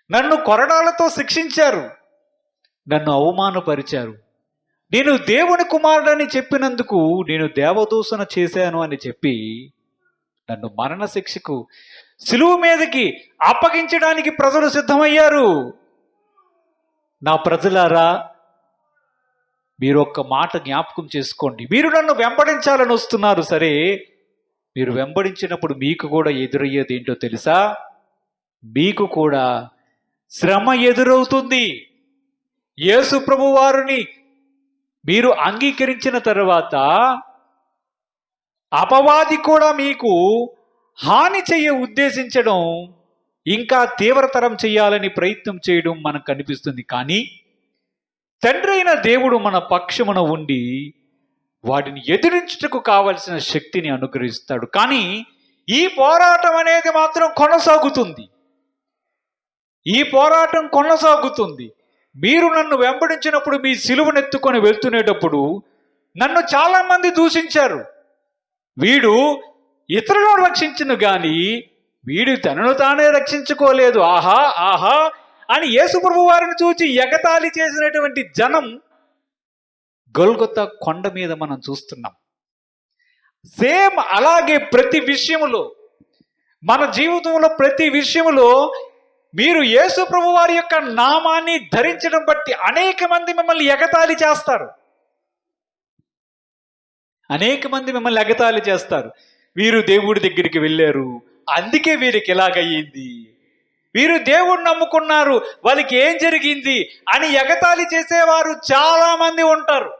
నన్ను కొరడాలతో శిక్షించారు, నన్ను అవమానపరిచారు, నేను దేవుని కుమారుడని చెప్పినందుకు నేను దేవదూషణ చేశాను అని చెప్పి నన్ను మరణ శిక్షకు సిలువ మీదకి అప్పగించడానికి ప్రజలు సిద్ధమయ్యారు. నా ప్రజలారా, మీరు ఒక్క మాట జ్ఞాపకం చేసుకోండి. మీరు నన్ను వెంబడించాలని వస్తున్నారు సరే, మీరు వెంబడించినప్పుడు మీకు కూడా ఎదురయ్యేది ఏంటో తెలుసా? మీకు కూడా శ్రమ ఎదురవుతుంది. యేసు ప్రభు వారిని మీరు అంగీకరించిన తర్వాత అపవాది కూడా మీకు హాని ఉద్దేశించడం, ఇంకా తీవ్రతరం చేయాలని ప్రయత్నం చేయడం మనకు కనిపిస్తుంది. కానీ తండ్రి అయిన దేవుడు మన పక్షమున ఉండి వాటిని ఎదిరించుటకు కావలసిన శక్తిని అనుగ్రహిస్తాడు. కానీ ఈ పోరాటం అనేది మాత్రం కొనసాగుతుంది. ఈ పోరాటం కొనసాగుతుంది. మీరు నన్ను వెంబడించినప్పుడు, మీ సిలువనెత్తుకొని వెళ్తునేటప్పుడు నన్ను చాలా మంది దూషించారు. వీడు ఇతరులను రక్షించును గాని వీడు తనను తానే రక్షించుకోలేదు, ఆహా ఆహా అని యేసు ప్రభు వారిని చూచి ఎగతాళి చేసినటువంటి జనం గొల్గొతా కొండ మీద మనం చూస్తున్నాం. సేమ్ అలాగే ప్రతి విషయములో, మన జీవితంలో ప్రతి విషయములో మీరు యేసు ప్రభు వారి యొక్క నామాన్ని ధరించడం బట్టి అనేక మంది మిమ్మల్ని ఎగతాళి చేస్తారు. వీరు దేవుడి దగ్గరికి వెళ్ళారు, అందుకే వీరికి ఎలాగయ్యింది, వీరు దేవుడిని నమ్ముకున్నారు, వాళ్ళకి ఏం జరిగింది అని ఎగతాళి చేసేవారు చాలా మంది ఉంటారు.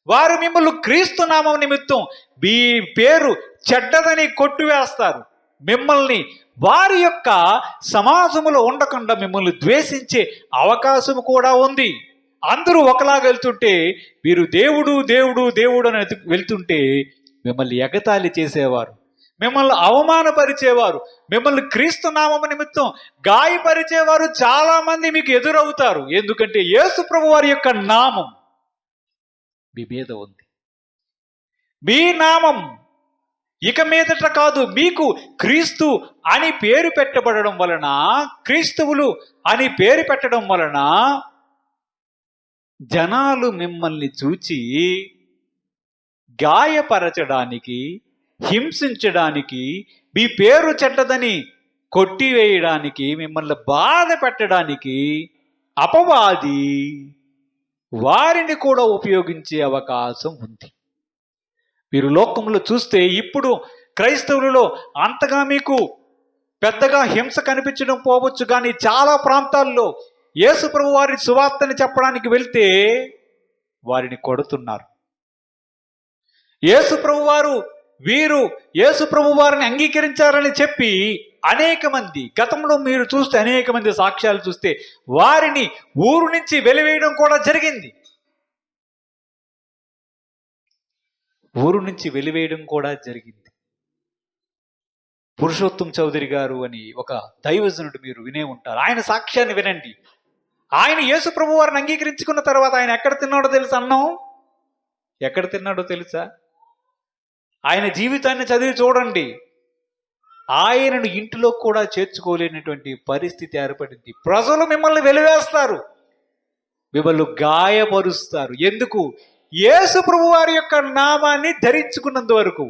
వారు మిమ్మల్ని క్రీస్తు నామం నిమిత్తం మీ పేరు చెడ్డదని కొట్టివేస్తారు, మిమ్మల్ని వారి యొక్క సమాజంలో ఉండకుండా మిమ్మల్ని ద్వేషించే అవకాశం కూడా ఉంది. అందరూ ఒకలాగా వెళ్తుంటే మీరు దేవుడు దేవుడు దేవుడు అని వెళ్తుంటే మిమ్మల్ని ఎగతాళి చేసేవారు, మిమ్మల్ని అవమానపరిచేవారు, మిమ్మల్ని క్రీస్తు నామము నిమిత్తం గాయపరిచేవారు చాలా మంది మీకు ఎదురవుతారు. ఎందుకంటే యేసు ప్రభు వారి యొక్క నామం మీ మీద ఉంది. మీ నామం ఇక మీదట కాదు, మీకు క్రీస్తు అని పేరు పెట్టబడడం వలన, క్రీస్తువులు అని పేరు పెట్టడం వలన జనాలు మిమ్మల్ని చూచి గాయపరచడానికి, హింసించడానికి, మీ పేరు చెడ్డదని కొట్టివేయడానికి, మిమ్మల్ని బాధ పెట్టడానికి అపవాది వారిని కూడా ఉపయోగించే అవకాశం ఉంది. మీరు లోకంలో చూస్తే ఇప్పుడు క్రైస్తవులలో అంతగా మీకు పెద్దగా హింస కనిపించడం పోవచ్చు, కానీ చాలా ప్రాంతాల్లో యేసు ప్రభు వారి సువార్తని చెప్పడానికి వెళ్తే వారిని కొడుతున్నారు. యేసు ప్రభు వారు వీరు యేసు ప్రభు వారిని అంగీకరించారని చెప్పి అనేక మంది, గతంలో మీరు చూస్తే అనేక మంది సాక్ష్యాలు చూస్తే వారిని ఊరు నుంచి వెలివేయడం కూడా జరిగింది. ఊరు నుంచి వెలివేయడం కూడా జరిగింది. పురుషోత్తం చౌదరి గారు అని ఒక దైవజనుడు మీరు వినే ఉంటారు. ఆయన సాక్ష్యాన్ని వినండి. ఆయన యేసు ప్రభు వారిని అంగీకరించుకున్న తర్వాత ఆయన ఎక్కడ తిన్నాడో తెలుసా? అన్నం ఎక్కడ తిన్నాడో తెలుసా? ఆయన జీవితాన్ని చదివి చూడండి. ఆయనను ఇంటిలో కూడా చేర్చుకోలేనటువంటి పరిస్థితి ఏర్పడింది. ప్రజలు మిమ్మల్ని వెలివేస్తారు, మిమ్మల్ని గాయపరుస్తారు. ఎందుకు? యేసు ప్రభు వారి యొక్క నామాన్ని ధరించుకున్నంత వరకు.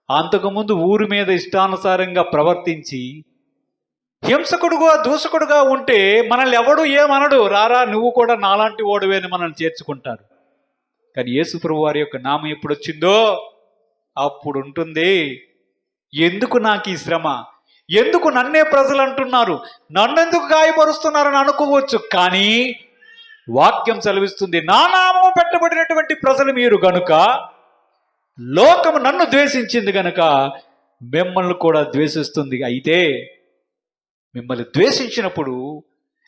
అంతకుముందు ఊరి మీద ఇష్టానుసారంగా ప్రవర్తించి హింసకుడుగా దూషకుడుగా ఉంటే మనల్ని ఎవడు ఏమనడు, రారా నువ్వు కూడా నాలాంటి ఓడవే అని మనల్ని చేర్చుకుంటారు. కానీ యేసు ప్రభు వారి యొక్క నామం ఎప్పుడు వచ్చిందో అప్పుడు ఉంటుంది. ఎందుకు నాకు ఈ శ్రమ, ఎందుకు నన్నే ప్రజలు అంటున్నారు, నన్నెందుకు గాయపరుస్తున్నారని అనుకోవచ్చు. కానీ వాక్యం సెలవిస్తుంది, నా నామం పెట్టబడినటువంటి ప్రజలు మీరు గనుక, లోకము నన్ను ద్వేషించింది గనుక మిమ్మల్ని కూడా ద్వేషిస్తుంది. అయితే మిమ్మల్ని ద్వేషించినప్పుడు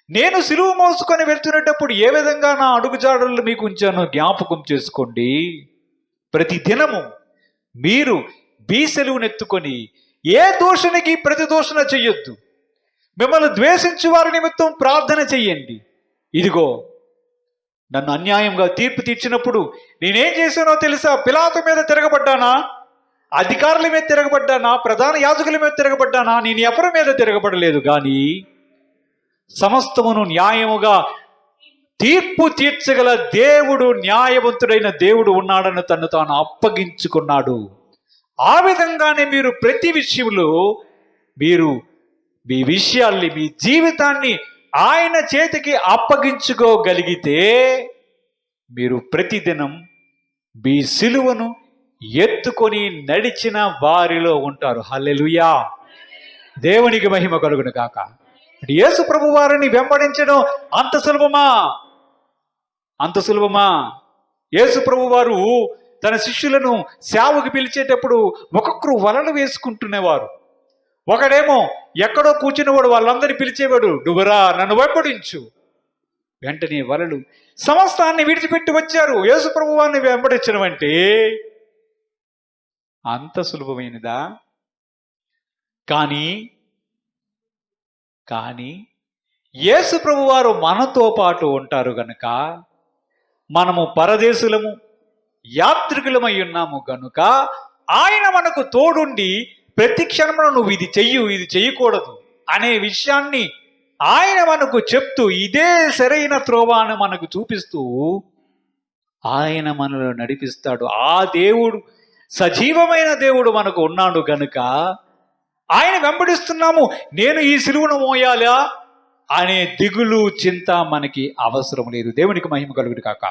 నేను సిలువ మోసుకొని వెళ్తున్నప్పుడు ఏ విధంగా నా అడుగుజాడలు మీకు ఉంచానో జ్ఞాపకం చేసుకోండి. ప్రతి దినము మీరు బీసెలువునెత్తుకొని ఏ దోషణకి ప్రతి దోషణ చెయ్యొద్దు. మిమ్మల్ని ద్వేషించు వారి నిమిత్తం ప్రార్థన చెయ్యండి. ఇదిగో నన్ను అన్యాయంగా తీర్పు తీర్చినప్పుడు నేనేం చేశానో తెలుసా? పిలాతు మీద తిరగబడ్డానా, అధికారుల మీద తిరగబడ్డానా, ప్రధాన యాజకుల మీద తిరగబడ్డానా? నేను ఎవరి మీద తిరగబడలేదు. కానీ సమస్తమును న్యాయముగా తీర్పు తీర్చగల దేవుడు, న్యాయవంతుడైన దేవుడు ఉన్నాడని తను తాను అప్పగించుకున్నాడు. ఆ విధంగానే మీరు ప్రతి విషయంలో మీరు మీ విషయాల్ని, మీ జీవితాన్ని ఆయన చేతికి అప్పగించుకోగలిగితే మీరు ప్రతిదినం మీ సిలువను ఎత్తుకొని నడిచిన వారిలో ఉంటారు. హల్లెలూయా, దేవునికి మహిమ కలుగును గాక. యేసు ప్రభు వారిని వెంబడించడం అంత సులభమా? అంత సులభమా? యేసు ప్రభు వారు తన శిష్యులను సేవకు పిలిచేటప్పుడు ఒక్కొక్కరు వలలు వేసుకుంటునేవారు. ఒకడేమో ఎక్కడో కూర్చునేవాడు వాళ్ళందరినీ పిలిచేవాడు, నువ్వురా నన్ను వెంబడించు. వెంటనే వలలు సమస్తాన్ని విడిచిపెట్టి వచ్చారు. యేసు ప్రభు వారిని వెంబడించడం అంటే అంత సులభమైనదా? కానీ యేసు ప్రభు వారు మనతో పాటు ఉంటారు గనుక, మనము పరదేశులము, యాత్రికులమై ఉన్నాము గనుక ఆయన మనకు తోడుండి ప్రతి క్షణంలో నువ్వు ఇది చెయ్యు, ఇది చెయ్యకూడదు అనే విషయాన్ని ఆయన మనకు చెప్తూ, ఇదే సరైన త్రోవ అని మనకు చూపిస్తూ ఆయన మనలో నడిపిస్తాడు. ఆ దేవుడు, సజీవమైన దేవుడు మనకు ఉన్నాడు గనుక ఆయన వెంబడిస్తున్నాము. నేను ఈ సిలువను మోయాలా అనే దిగులు, చింత మనకి అవసరం లేదు. దేవునికి మహిమ కలుగును కాక.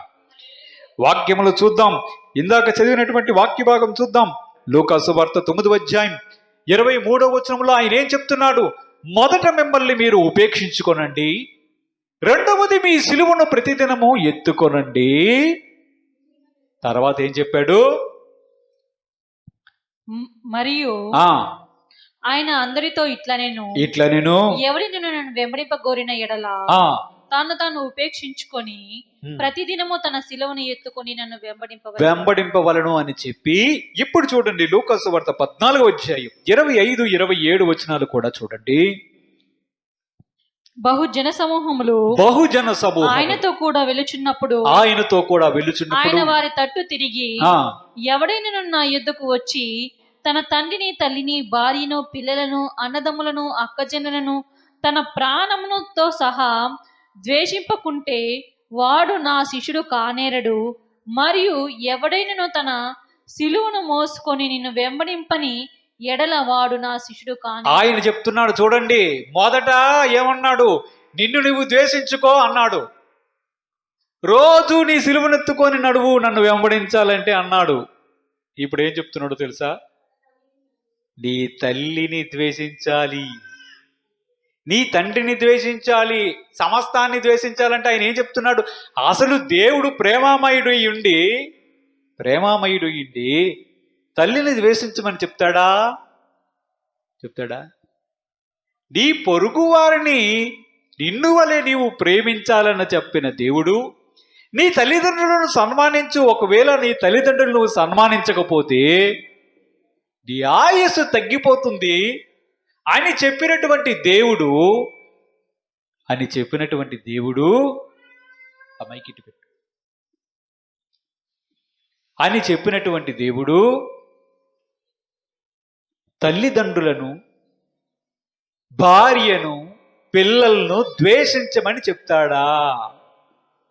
వాక్యములు చూద్దాం. ఇందాక చదివినటువంటి వాక్య భాగం చూద్దాం. లూకా సువార్త 9వ అధ్యాయం 23వ వచనంలో ఆయన ఏం చెప్తున్నాడు? మొదట మిమ్మల్ని మీరు ఉపేక్షించుకోనండి, రెండవది మీ సిలువను ప్రతిదినము ఎత్తుకొనండి. తర్వాత ఏం చెప్పాడు? మరియు ఆయన అందరితో ఇట్లా నేను ఎవరిని నన్ను వెంబడింపగోరిన ఎడల తాను ఉపేక్షించుకొని ప్రతిదినము తన శిలువను ఎత్తుకొని నన్ను వెంబడింపవలను అని చెప్పి, ఇప్పుడు చూడండి లూకాసు వార్త 14వ అధ్యాయం 25, 27 వచనాలు కూడా చూడండి. బహుజన సమూహములు ఆయనతో కూడా వెలుచున్నప్పుడు ఆయన వారి తట్టు తిరిగి, ఎవడైనా నా యొద్దకు వచ్చి తన తండ్రిని, తల్లిని, భార్యను, పిల్లలను, అన్నదమ్ములను, అక్కజనులను, తన ప్రాణముతో సహా ద్వేషింపకుంటే వాడు నా శిష్యుడు కానేరడు. మరియు ఎవడైనను తన సిలువను మోసుకొని నిన్ను వెంబడింపని ఎడల వాడు నా శిష్యుడు కాని. ఆయన చెప్తున్నాడు చూడండి. మొదట ఏమన్నాడు? నిన్ను నువ్వు ద్వేషించుకో అన్నాడు. రోజు నీ సిలువనెత్తుకొని నడువు నన్ను వెంబడించాలంటే అన్నాడు. ఇప్పుడు ఏం చెప్తున్నాడు తెలుసా? నీ తల్లిని ద్వేషించాలి, నీ తండ్రిని ద్వేషించాలి, సమస్తాన్ని ద్వేషించాలంటే ఆయన ఏం చెప్తున్నాడు? అసలు దేవుడు ప్రేమామయుడు ఉండి తల్లిని ద్వేషించమని చెప్తాడా? నీ పొరుగు వారిని నిన్ను వలె నీవు ప్రేమించాలని చెప్పిన దేవుడు, నీ తల్లిదండ్రులను సన్మానించు. ఒకవేళ నీ తల్లిదండ్రులను నువ్వు సన్మానించకపోతే నీ ఆయుస్సు తగ్గిపోతుంది అని చెప్పినటువంటి దేవుడు అమ్మాయికి పెట్టు అని చెప్పినటువంటి దేవుడు తల్లిదండ్రులను, భార్యను, పిల్లలను ద్వేషించమని చెప్తాడా?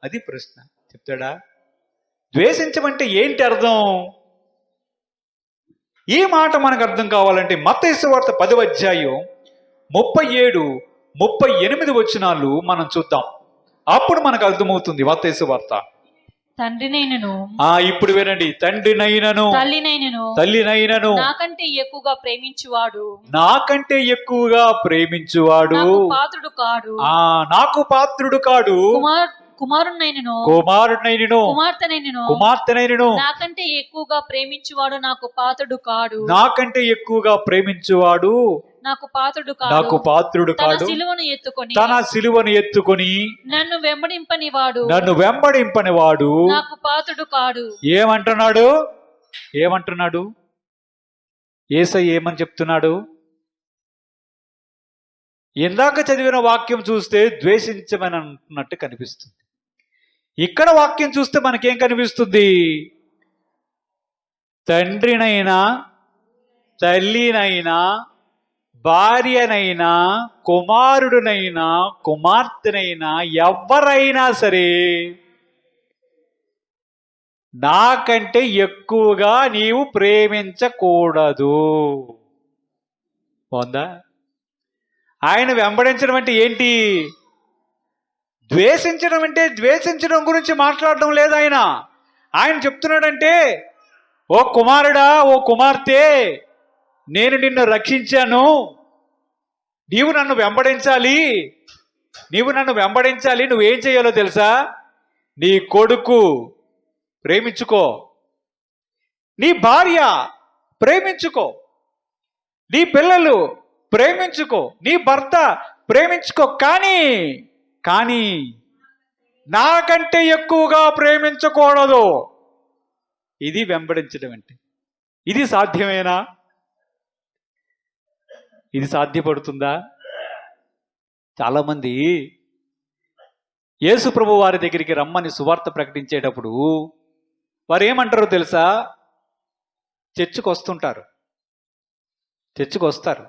అది ప్రశ్న. చెప్తాడా? ద్వేషించమంటే ఏంటి అర్థం? ఈ మాట మనకు అర్థం కావాలంటే మత్తయి సువార్త 10వ అధ్యాయం 37, 38 వచనాలు మనం చూద్దాం. అప్పుడు మనకు అర్థమవుతుంది. మత్తయి సువార్త. తండ్రినైనను, ఇప్పుడు వినండి, తండ్రినైనను, తల్లినైనను నాకంటే ఎక్కువగా ప్రేమించువాడు నాకు పాత్రుడు కాడు. కుమారునైనను, కుమార్తెనైనను నాకంటే ఎక్కువగా ప్రేమించువాడు నాకు పాత్రుడు కాడు. నాకు పాత్రుడు కాడు. తన సిలువను ఎత్తుకొని నన్ను వెంబడింపని వాడు నాకు పాత్రుడు కాడు. ఏమంటున్నాడు? యేసయ్య ఏమని చెప్తున్నాడు? ఇందాక చదివిన వాక్యం చూస్తే ద్వేషించమని అంటున్నట్టు కనిపిస్తుంది. ఇక్కడ వాక్యం చూస్తే మనకేం కనిపిస్తుంది? తండ్రినైనా, తల్లినైనా, భార్యనైనా, కుమారుడునైనా, కుమార్తెనైనా, ఎవరైనా సరే నాకంటే ఎక్కువగా నీవు ప్రేమించకూడదు. బాగుందా? ఆయన వెంబడించడం అంటే ఏంటి? ద్వేషించడం అంటే ద్వేషించడం గురించి మాట్లాడడం లేదు. ఆయన చెప్తున్నాడంటే, ఓ కుమారుడా, ఓ కుమార్తె, నేను నిన్ను రక్షించాను, నీవు నన్ను వెంబడించాలి. నువ్వేం చేయాలో తెలుసా? నీ కొడుకు ప్రేమించుకో, నీ భార్య ప్రేమించుకో, నీ పిల్లలు ప్రేమించుకో, నీ భర్త ప్రేమించుకో, కానీ నాకంటే ఎక్కువగా ప్రేమించకూడదు. ఇది వెంబడించడం అంటే. ఇది సాధ్యమేనా? ఇది సాధ్యపడుతుందా? చాలామంది యేసు ప్రభు వారి దగ్గరికి రమ్మని సువార్త ప్రకటించేటప్పుడు వారు ఏమంటారో తెలుసా? చర్చికి వస్తారు.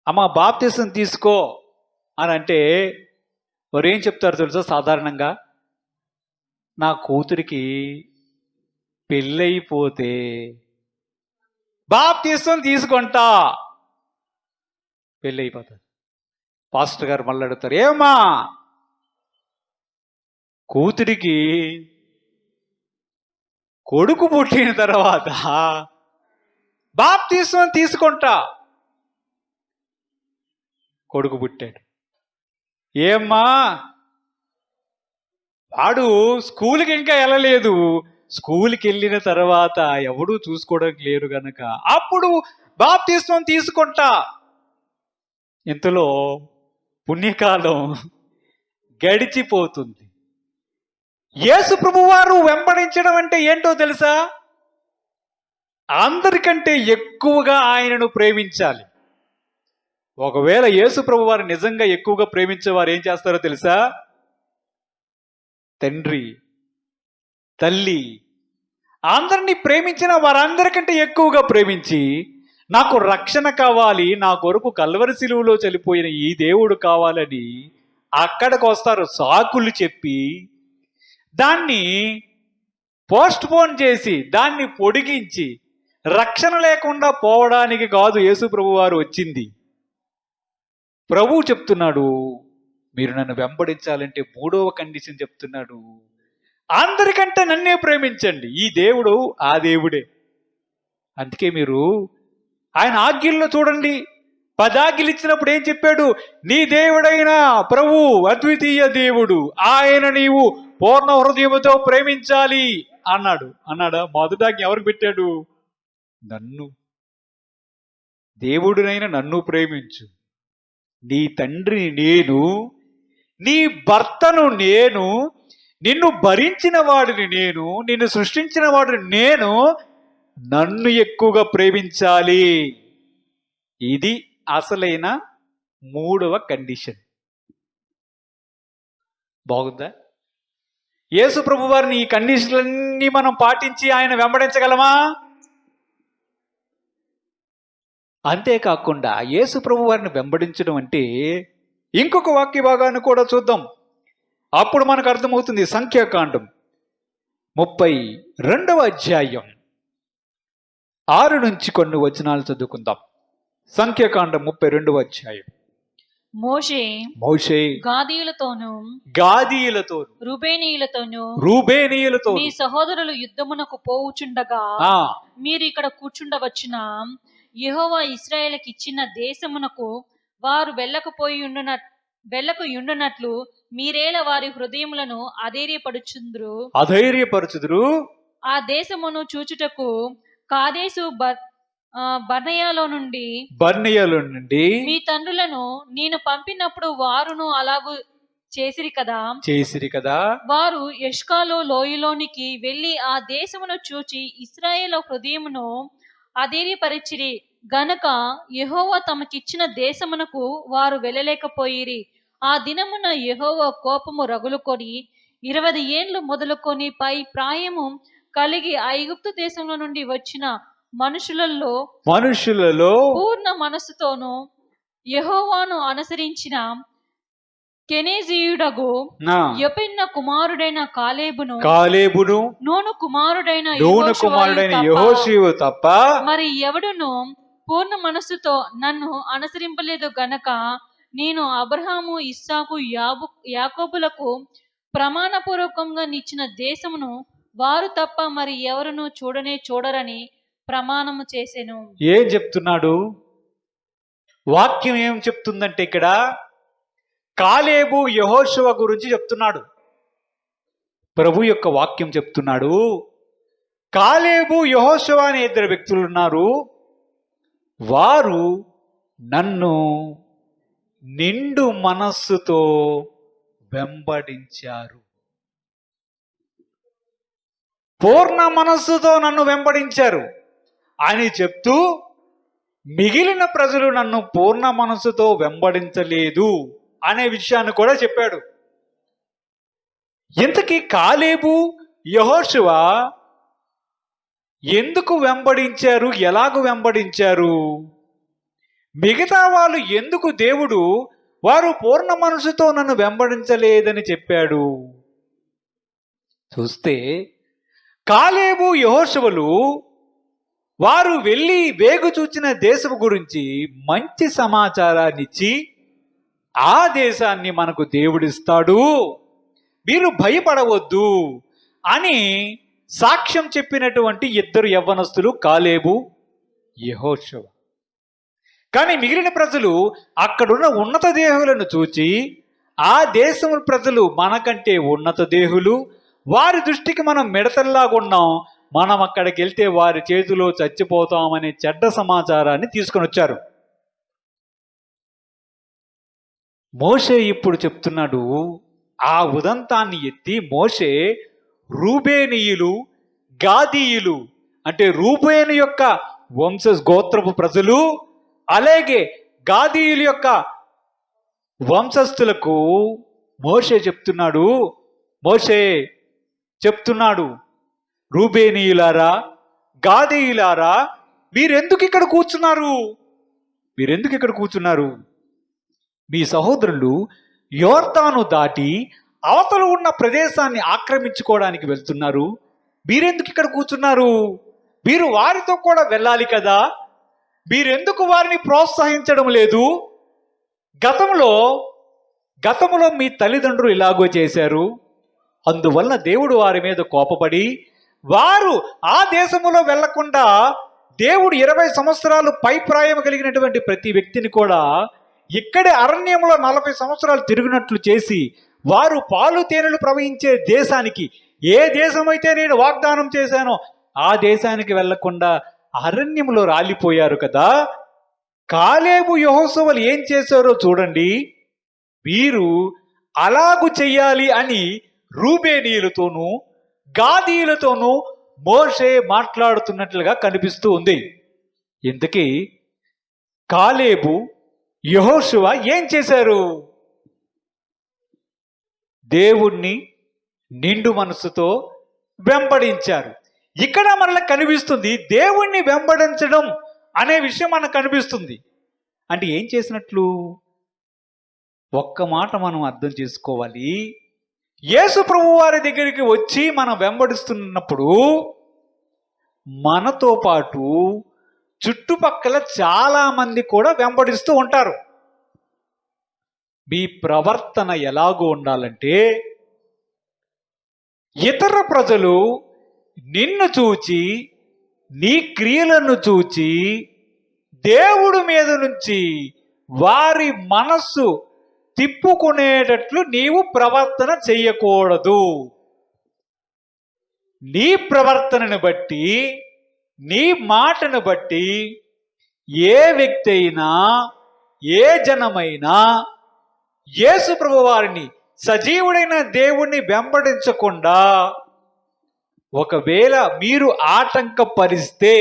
అమ్మ బాప్తిసం తీసుకో అని అంటే వారు ఏం చెప్తారు తెలుసా? సాధారణంగా నా కూతురికి పెళ్ళైపోతే బాప్తిసం తీసుకుంటా. పెళ్ళైపోతారు. పాస్టర్ గారు మళ్ళీ అడుగుతారు, ఏమా కూతురికి కొడుకు పుట్టిన తర్వాత బాప్తిసం తీసుకుంటా. కొడుకు పుట్టాడు. ఏమ్మా వాడు స్కూల్కి ఇంకా వెళ్ళలేదు, స్కూల్కి వెళ్ళిన తర్వాత ఎవడూ చూసుకోవడానికి లేరు గనక అప్పుడు బాప్తిసం తీసుకుంటా. ఇంతలో పుణ్యకాలం గడిచిపోతుంది. యేసు ప్రభువారు వెంబడించడం అంటే ఏంటో తెలుసా? అందరికంటే ఎక్కువగా ఆయనను ప్రేమించాలి. ఒకవేళ యేసు ప్రభువారు నిజంగా ఎక్కువగా ప్రేమించేవారు ఏం చేస్తారో తెలుసా? తండ్రి, తల్లి అందరినీ ప్రేమించిన వారందరికంటే ఎక్కువగా ప్రేమించి, నాకు రక్షణ కావాలి, నా కొరకు కల్వరి సిలువలో చనిపోయిన ఈ దేవుడు కావాలని అక్కడికి వస్తారు. సాకులు చెప్పి దాన్ని పోస్ట్ పోన్ చేసి దాన్ని పొడిగించి రక్షణ లేకుండా పోవడానికి కాదు యేసు ప్రభు వారు వచ్చింది. ప్రభువు చెప్తున్నాడు, మీరు నన్ను వెంబడించాలంటే 3వ కండిషన్ చెప్తున్నాడు, అందరికంటే నన్నే ప్రేమించండి. ఈ దేవుడు ఆ దేవుడే. అందుకే మీరు ఆయన ఆజ్ఞల్లో చూడండి, 10 ఆజ్ఞలు ఇచ్చినప్పుడు ఏం చెప్పాడు? నీ దేవుడైన ప్రభు అద్వితీయ దేవుడు, ఆయన నీవు పూర్ణ హృదయముతో ప్రేమించాలి అన్నాడా? మొదటాజ్ఞ ఎవరికి పెట్టాడు? నన్ను. దేవుడినైనా నన్ను ప్రేమించు. నీ తండ్రిని నేను, నీ భర్తను నేను, నిన్ను భరించిన వాడిని నేను, నిన్ను సృష్టించిన వాడిని నేను, నన్ను ఎక్కువగా ప్రేమించాలి. ఇది అసలైన 3వ కండిషన్. బాగుందా? యేసు ప్రభు వారిని ఈ కండిషన్లన్నీ మనం పాటించి ఆయన వెంబడించగలమా? అంతేకాకుండా యేసు ప్రభు వారిని వెంబడించడం అంటే ఇంకొక వాక్య భాగాన్ని కూడా చూద్దాం. అప్పుడు మనకు అర్థమవుతుంది. సంఖ్యాకాండం 32వ అధ్యాయం 6 నుంచి కొన్ని వచనాలు చదువుకుందాం. సంఖ్యాకాండం 32వ అధ్యాయం. మోషే గాదీయులతోను రూబేనీయులతోను మీ సహోదరులు యుద్ధమునకు పోవుచుండగా మీరు ఇక్కడ కూర్చుండవచ్చున, యెహోవా ఇశ్రాయేలుకి ఇచ్చిన దేశమునకు వారు వెళ్ళకయుండునట్లు మీరేలా వారి హృదయములను అధైర్యపరుచుదురు. ఆ దేశమును చూచుటకు కాదేశు బర్నేయలో నుండి మీ తండ్రులను నేను పంపినప్పుడు వారును అలాగూ చేసిరి కదా. వారు ఎష్కాలో లోయలోనికి వెళ్లి ఆ దేశమును చూచి ఇశ్రాయేలు హృదయమును అధైర్యపరిచిరి గనక యెహోవా తమకిచ్చిన దేశమునకు వారు వెళ్ళలేకపోయిరి. ఆ దినమున యెహోవా కోపము రగులుకొని 20 ఏండ్లు మొదలుకొని పై ప్రాయము కలిగి ఐగుప్తు దేశంలో నుండి వచ్చిన మనుషులలో పూర్ణ మనస్సుతోనూ యెహోవాను అనుసరించిన కెనెజీయుడగు యెఫున్నె కుమారుడైన కాలేబును నూను కుమారుడైన యెహోషువ తప్ప మరి ఎవడును పూర్ణ మనస్సుతో నన్ను అనుసరింపలేదు గనక నేను అబ్రహాము, ఇస్సాకు, యాకోబులకు ప్రమాణపూర్వకంగా నిచ్చిన దేశమును వారు తప్ప మరి ఎవరును చూడరని ప్రమాణము చేసెను. ఏం చెప్తున్నాడు? వాక్యం ఏం చెప్తుందంటే ఇక్కడ కాలేబు, యెహోషువ గురించి చెప్తున్నాడు. ప్రభు యొక్క వాక్యం చెప్తున్నాడు, కాలేబు, యెహోషువ అనే 2 వ్యక్తులు ఉన్నారు. వారు నన్ను నిండు మనస్సుతో వెంబడించారు. పూర్ణ మనస్సుతో నన్ను వెంబడించారు అని చెప్తూ మిగిలిన ప్రజలు నన్ను పూర్ణ మనస్సుతో వెంబడించలేదు అనే విషయాన్ని కూడా చెప్పాడు. ఇంతకీ కాలేబు, యెహోషువ ఎందుకు వెంబడించారు? ఎలాగూ వెంబడించారు? మిగతా వాళ్ళు ఎందుకు దేవుడు వారు పూర్ణ మనసుతో నన్ను వెంబడించలేదని చెప్పాడు? చూస్తే కాలేబు, యెహోషువలు వారు వెళ్ళి వేగు చూచిన దేశం గురించి మంచి సమాచారాన్ని ఇచ్చి, ఆ దేశాన్ని మనకు దేవుడిస్తాడు, మీరు భయపడవద్దు అని సాక్ష్యం చెప్పినటువంటి 2 యవ్వనస్తులు కాలేబు, యెహోషువ. కానీ మిగిలిన ప్రజలు అక్కడున్న ఉన్నత దేహులను చూచి, ఆ దేశం ప్రజలు మనకంటే ఉన్నత దేహులు, వారి దృష్టికి మనం మిడతల్లాగున్నాం, మనం అక్కడికి వెళ్తే వారి చేతిలో చచ్చిపోతామనే చెడ్డ సమాచారాన్ని తీసుకొని వచ్చారు. మోషే ఇప్పుడు చెప్తున్నాడు, ఆ ఉదంతాన్ని ఎత్తి మోషే రూబేనీయులు, గాదీయులు అంటే రూబేను యొక్క వంశ గోత్రపు ప్రజలు, అలాగే గాదీయుల యొక్క వంశస్థులకు మోషే చెప్తున్నాడు, రూబేనీయులారా, గాదీయులారా, మీరెందుకు ఇక్కడ కూర్చున్నారు? మీ సహోదరులు యోర్దాను దాటి అవతల ఉన్న ప్రదేశాన్ని ఆక్రమించుకోవడానికి వెళ్తున్నారు. మీరెందుకు ఇక్కడ కూర్చున్నారు? మీరు వారితో కూడా వెళ్ళాలి కదా. మీరెందుకు వారిని ప్రోత్సహించడం లేదు? గతంలో మీ తల్లిదండ్రులు ఇలాగో చేశారు. అందువల్ల దేవుడు వారి మీద కోపపడి వారు ఆ దేశములో వెళ్లకుండా దేవుడు 20 సంవత్సరాలు పైప్రాయం కలిగినటువంటి ప్రతి వ్యక్తిని కూడా ఇక్కడే అరణ్యంలో 40 సంవత్సరాలు తిరిగినట్లు చేసి వారు పాలు తేనెలు ప్రవహించే దేశానికి, ఏ దేశమైతే నేను వాగ్దానం చేశానో ఆ దేశానికి వెళ్లకుండా అరణ్యంలో రాలిపోయారు కదా. కాలేబు యెహోషువలు ఏం చేశారో చూడండి. వీరు అలాగు చెయ్యాలి అని రూబేనీయులతోనూ గాదీయులతోనూ మోషే మాట్లాడుతున్నట్లుగా కనిపిస్తూ ఉంది. ఇంతకీ కాలేబు యెహోషువ ఏం చేశారు? దేవుణ్ణి నిండు మనసుతో వెంబడించారు. ఇక్కడ మనకు కనిపిస్తుంది దేవుణ్ణి వెంబడించడం అనే విషయం మనకు కనిపిస్తుంది. అంటే ఏం చేసినట్లు? ఒక్క మాట మనం అర్థం చేసుకోవాలి. యేసు ప్రభువు వారి దగ్గరికి వచ్చి మనం వెంబడిస్తున్నప్పుడు మనతో పాటు చుట్టుపక్కల చాలా మంది కూడా వెంబడిస్తూ ఉంటారు. మీ ప్రవర్తన ఎలాగో ఉండాలంటే, ఇతర ప్రజలు నిన్ను చూచి, నీ క్రియలను చూచి దేవుడి మీద నుంచి వారి మనస్సు తిప్పుకునేటట్లు నీవు ప్రవర్తన చెయ్యకూడదు. నీ ప్రవర్తనను బట్టి, నీ మాటను బట్టి ఏ వ్యక్తి అయినా, ఏ జనమైనా యేసు ప్రభు వారిని, సజీవుడైన దేవుణ్ణి వెంబడించకుండా ఒకవేళ మీరు ఆటంకపరిస్తే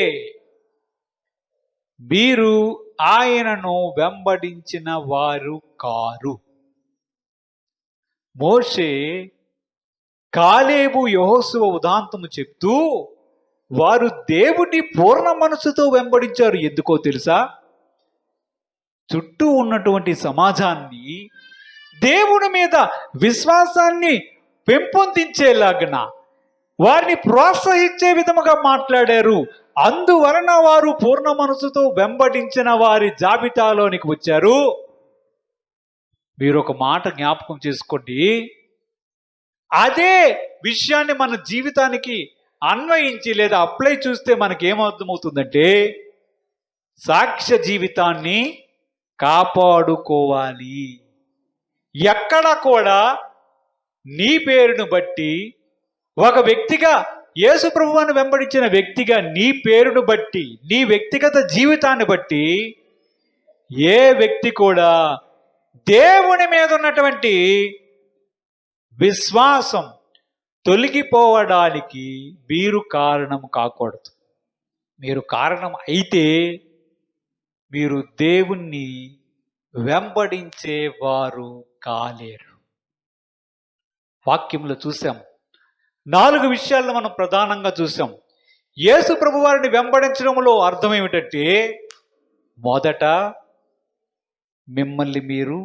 మీరు ఆయనను వెంబడించిన వారు కారు. మోషే కాలేబు యెహోషువ ఉదాంతము చెప్తూ వారు దేవుని పూర్ణ మనసుతో వెంబడించారు. ఎందుకో తెలుసా? చుట్టూ ఉన్నటువంటి సమాజాన్ని దేవుని మీద విశ్వాసాన్ని పెంపొందించేలాగన వారిని ప్రోత్సహించే విధముగా మాట్లాడారు. అందువలన వారు పూర్ణ మనసుతో వెంబడించిన వారి జాబితాలోనికి వచ్చారు. మీరు ఒక మాట జ్ఞాపకం చేసుకోండి. అదే విషయాన్ని మన జీవితానికి అన్వయించి లేదా అప్లై చూస్తే మనకి ఏమర్థమవుతుందంటే, సాక్ష్య జీవితాన్ని కాపాడుకోవాలి. ఎక్కడ కూడా నీ పేరును బట్టి, ఒక వ్యక్తిగా యేసు ప్రభువును వెంబడించిన వ్యక్తిగా నీ పేరును బట్టి, నీ వ్యక్తిగత జీవితాన్ని బట్టి ఏ వ్యక్తి కూడా దేవుని మీద ఉన్నటువంటి విశ్వాసం తొలగిపోవడానికి మీరు కారణం కాకూడదు. మీరు కారణం అయితే మీరు దేవుణ్ణి వెంబడించేవారు కాలేరు. వాక్యంలో చూసాం, 4 విషయాలను మనం ప్రధానంగా చూసాం. యేసు ప్రభు వారిని వెంబడించడంలో అర్థం ఏమిటంటే, మొదట మిమ్మల్ని మీరు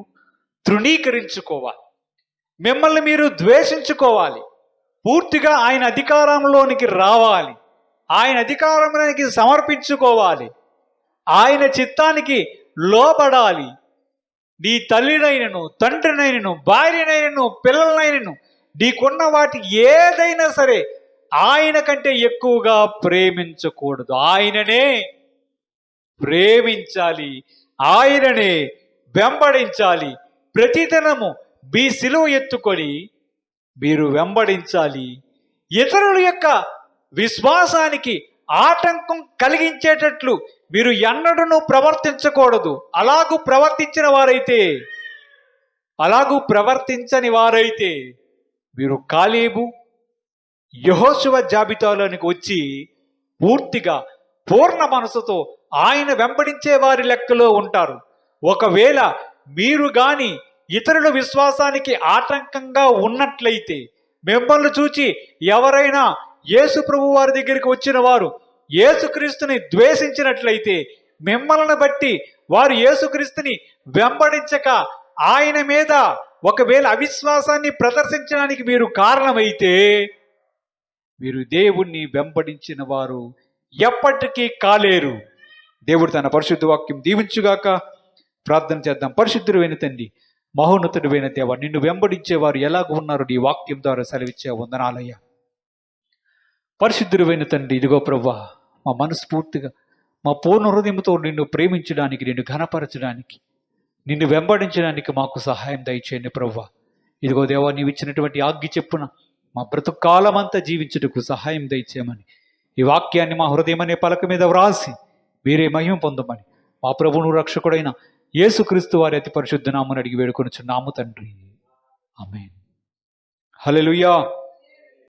తృణీకరించుకోవాలి, మిమ్మల్ని మీరు ద్వేషించుకోవాలి, పూర్తిగా ఆయన అధికారంలోనికి రావాలి, ఆయన అధికారంలోనికి సమర్పించుకోవాలి, ఆయన చిత్తానికి లోబడాలి. నీ తల్లినైనను, తండ్రినైనను, భార్యనైనను, పిల్లలనైనను, నీకున్న వాటి ఏదైనా సరే ఆయన కంటే ఎక్కువగా ప్రేమించకూడదు. ఆయననే ప్రేమించాలి, ఆయననే వెంబడించాలి. ప్రతిదినము మీ సిలువ ఎత్తుకొని మీరు వెంబడించాలి. ఇతరుల యొక్క విశ్వాసానికి ఆటంకం కలిగించేటట్లు మీరు ఎన్నడూ ప్రవర్తించకూడదు. అలాగూ ప్రవర్తించిన వారైతే అలాగూ ప్రవర్తించని వారైతే మీరు కాలేబు యెహోషువ జాబితాలోనికి వచ్చి పూర్తిగా పూర్ణ మనసుతో ఆయన వెంబడించే వారి లెక్కలో ఉంటారు. ఒకవేళ మీరు గాని ఇతరుల విశ్వాసానికి ఆటంకంగా ఉన్నట్లయితే, మిమ్మల్ని చూచి ఎవరైనా యేసు ప్రభు వారి దగ్గరికి వచ్చిన వారు యేసుక్రీస్తుని ద్వేషించినట్లయితే, మిమ్మల్ని బట్టి వారు యేసుక్రీస్తుని వెంబడించక ఆయన మీద ఒకవేళ అవిశ్వాసాన్ని ప్రదర్శించడానికి మీరు కారణమైతే, మీరు దేవుణ్ణి వెంబడించిన వారు ఎప్పటికీ కాలేరు. దేవుడు తన పరిశుద్ధ వాక్యం దీవించుగాక. ప్రార్థన చేద్దాం. పరిశుద్ధుడైన తండ్రి, మహోన్నతుడైన దేవ, నిన్ను వెంబడించేవారు ఎలాగ ఉన్నారు నీ వాక్యం ద్వారా సెలవిచ్చే వందనాలయ్యా. పరిశుద్ధుడైన తండ్రి, ఇదిగో ప్రవ్వా, మా మనస్ఫూర్తిగా మా పూర్ణ హృదయంతో నిన్ను ప్రేమించడానికి, నిన్ను ఘనపరచడానికి, నిన్ను వెంబడించడానికి మాకు సహాయం దయచేయండి ప్రవ్వా. ఇదిగో దేవా, నీవు ఇచ్చినటువంటి ఆజ్ఞ చెప్పున మా బ్రతుకు కాలమంతా జీవించుటకు సహాయం దయచేయమని ఈ వాక్యాన్ని మా హృదయం అనే పలక మీద వ్రాసి మీరే మహిమ పొందమని మా ప్రభువును రక్షకుడైన యేసుక్రీస్తు వారి అతి పరిశుద్ధ నామమున అడిగి వేడుకొనుచున్నాము తండ్రి. ఆమేన్. హల్లెలూయా.